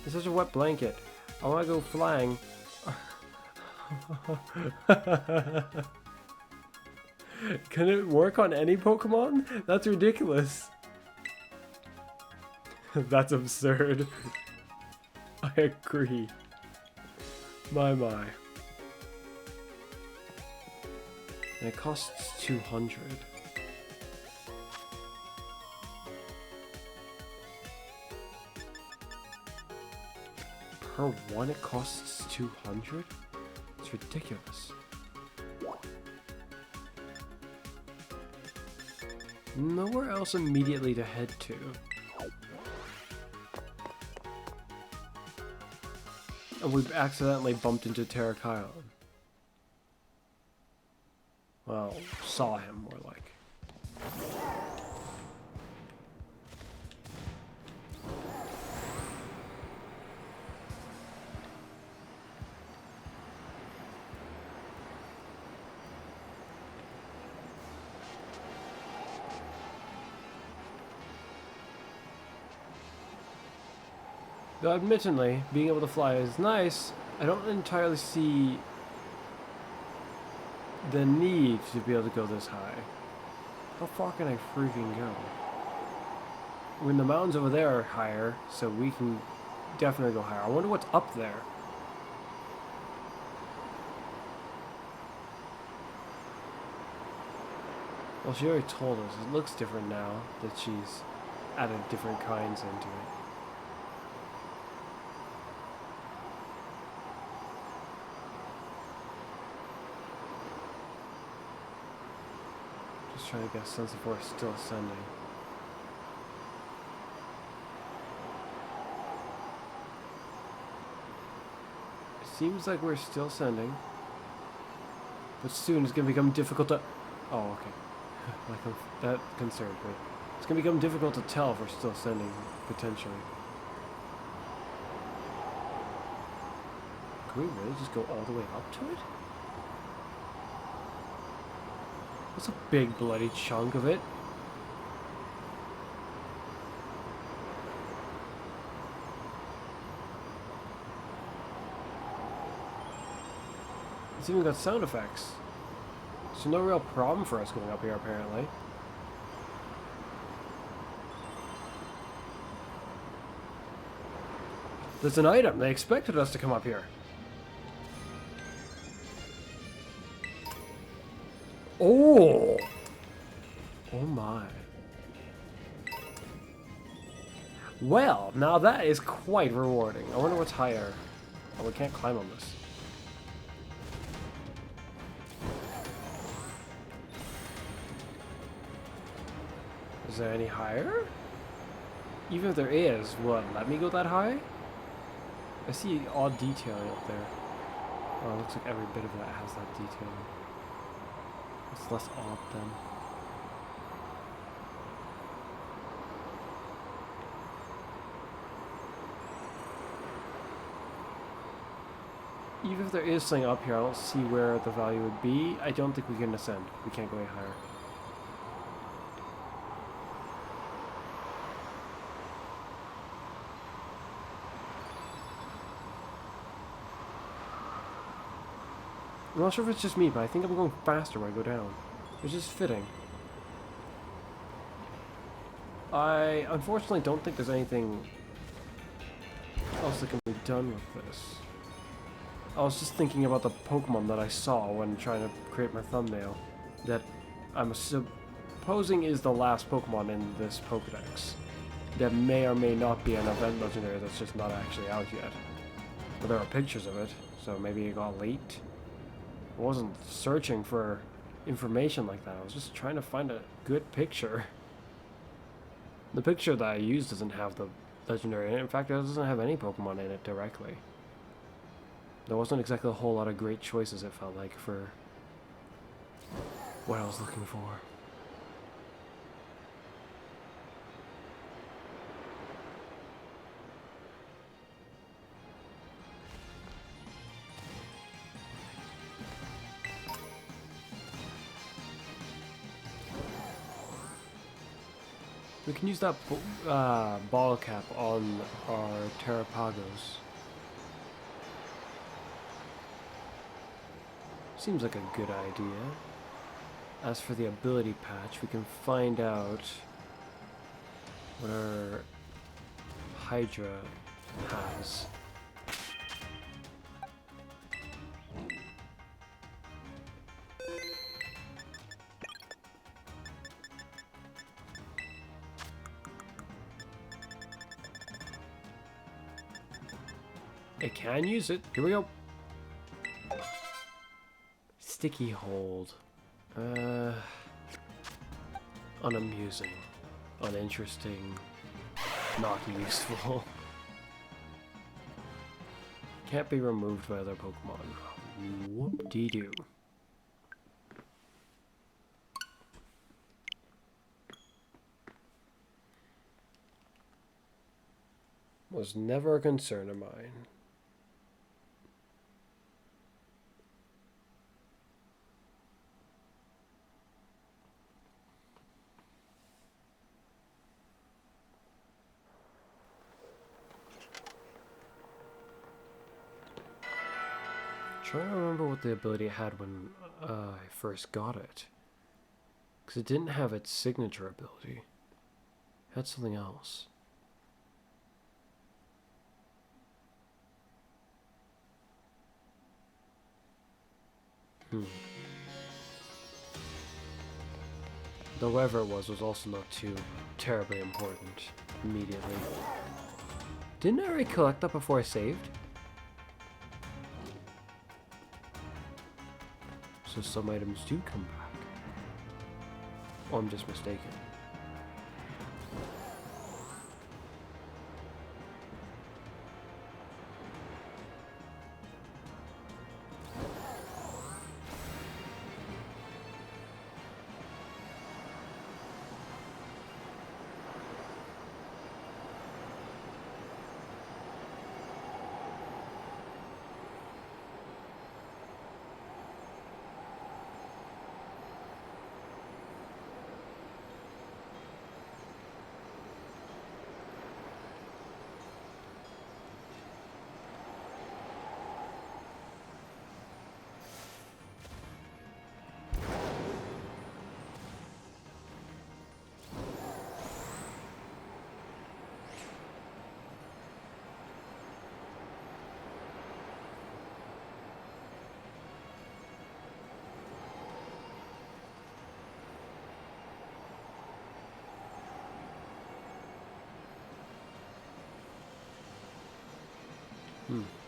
It's such a wet blanket. I want to go flying. Can it work on any Pokemon? That's ridiculous. That's absurd. I agree. My. And it costs 200. Per one it costs 200? It's ridiculous. Nowhere else immediately to head to. And we've accidentally bumped into Terrakion. Well, saw him more like. Though admittedly, being able to fly is nice, I don't entirely see the need to be able to go this high. How far can I freaking go? I mean, the mountains over there are higher, so we can definitely go higher. I wonder what's up there. Well, she already told us. It looks different now that she's added different kinds into it. Just trying to get a sense if we're still ascending. It seems like we're still ascending. But soon it's going to become difficult to... Oh, okay. That concerned me. It's going to become difficult to tell if we're still ascending, potentially. Can we really just go all the way up to it? That's a big bloody chunk of it. It's even got sound effects. So no real problem for us going up here, apparently. There's an item. They expected us to come up here. Oh! Oh my. Well, now that is quite rewarding. I wonder what's higher. Oh, we can't climb on this. Is there any higher? Even if there is, will it let me go that high? I see odd detailing up there. Oh, it looks like every bit of that has that detailing. It's less odd then. Even if there is something up here, I don't see where the value would be. I don't think we can ascend. We can't go any higher. I'm not sure if it's just me, but I think I'm going faster when I go down. It's just fitting. I unfortunately don't think there's anything else that can be done with this. I was just thinking about the Pokemon that I saw when trying to create my thumbnail. That I'm supposing is the last Pokemon in this Pokedex. That may or may not be an event legendary that's just not actually out yet. But there are pictures of it, so maybe it got leaked. I wasn't searching for information like that. I was just trying to find a good picture. The picture that I used doesn't have the legendary in it. In fact, it doesn't have any Pokemon in it directly. There wasn't exactly a whole lot of great choices, it felt like, for what I was looking for. We can use that ball cap on our Terrapagos. Seems like a good idea. As for the ability patch, we can find out what our Hydra has. It can use it. Here we go. Sticky hold. Unamusing. Uninteresting. Not useful. Can't be removed by other Pokemon. Whoop-dee-doo. Was never a concern of mine. Trying to remember what the ability it had when I first got it. Because it didn't have its signature ability. It had something else. Though whatever it was also not too terribly important immediately. Didn't I already collect that before I saved? So some items do come back. Or I'm just mistaken.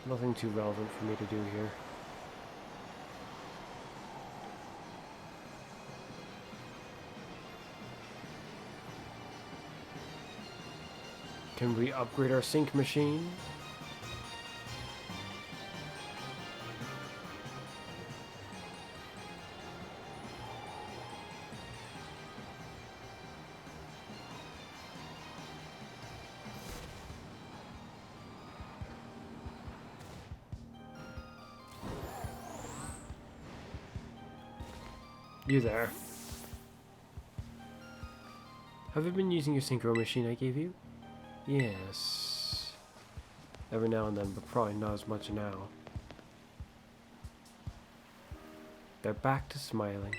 Nothing too relevant for me to do here. Can we upgrade our sync machine? You there. Have you been using your synchro machine I gave you? Yes. Every now and then, but probably not as much now. They're back to smiling.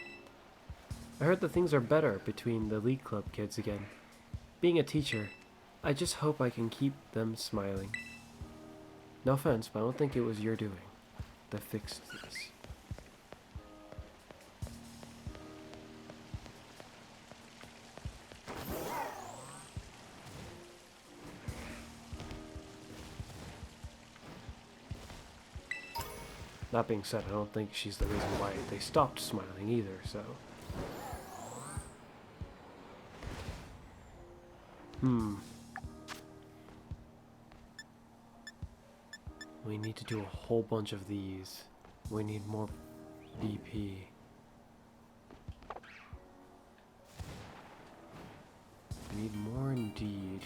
I heard that things are better between the League Club kids again. Being a teacher, I just hope I can keep them smiling. No offense, but I don't think it was your doing that fixed this. That being said, I don't think she's the reason why they stopped smiling either, so... We need to do a whole bunch of these. We need more BP. We need more indeed.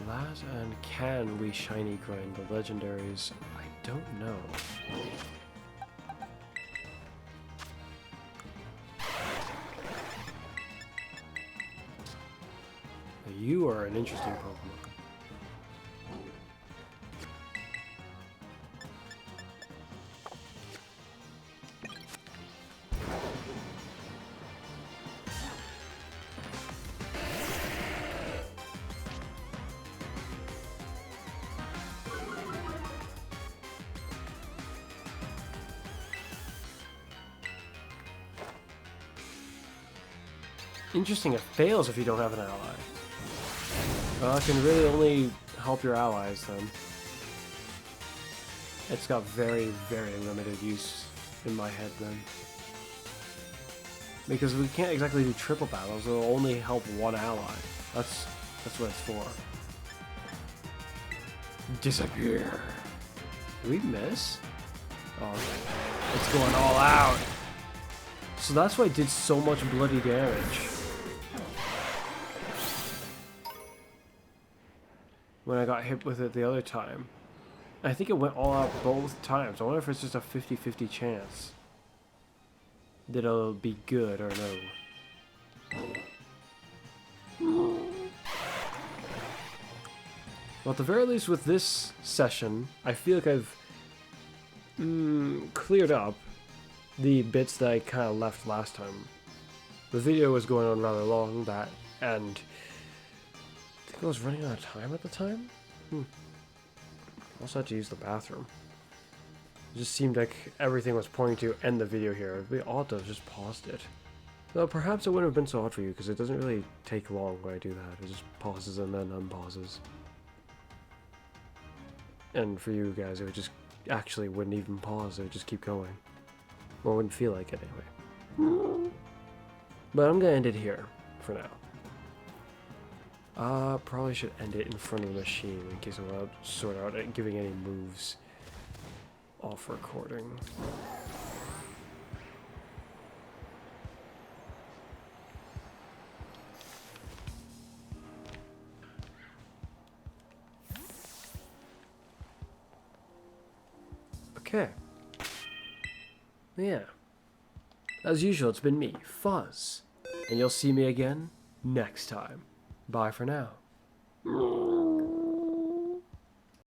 Laz and can we shiny grind the legendaries? I don't know. You are an interesting Pokemon. Interesting, it fails if you don't have an ally. Well, it can really only help your allies then. It's got very, very limited use in my head then. Because we can't exactly do triple battles, it'll only help one ally. That's what it's for. Disappear. Did we miss? Oh, okay. It's going all out. So that's why it did so much bloody damage. When I got hit with it the other time. I think it went all out both times. I wonder if it's just a 50-50 chance that it'll be good or no. Well, at the very least with this session, I feel like I've cleared up the bits that I kind of left last time. The video was going on rather long, and I think I was running out of time at the time. Also had to use the bathroom. It just seemed like everything was pointing to end the video here. It'd be odd to have just paused it. Well, perhaps it wouldn't have been so odd for you, because it doesn't really take long when I do that. It just pauses and then unpauses. And for you guys, it would just actually wouldn't even pause. It would just keep going. Or it wouldn't feel like it anyway. But I'm gonna end it here for now. Probably should end it in front of the machine in case I want to sort out giving any moves off recording. Okay. Yeah. As usual, it's been me, Fuzz. And you'll see me again next time. Bye for now.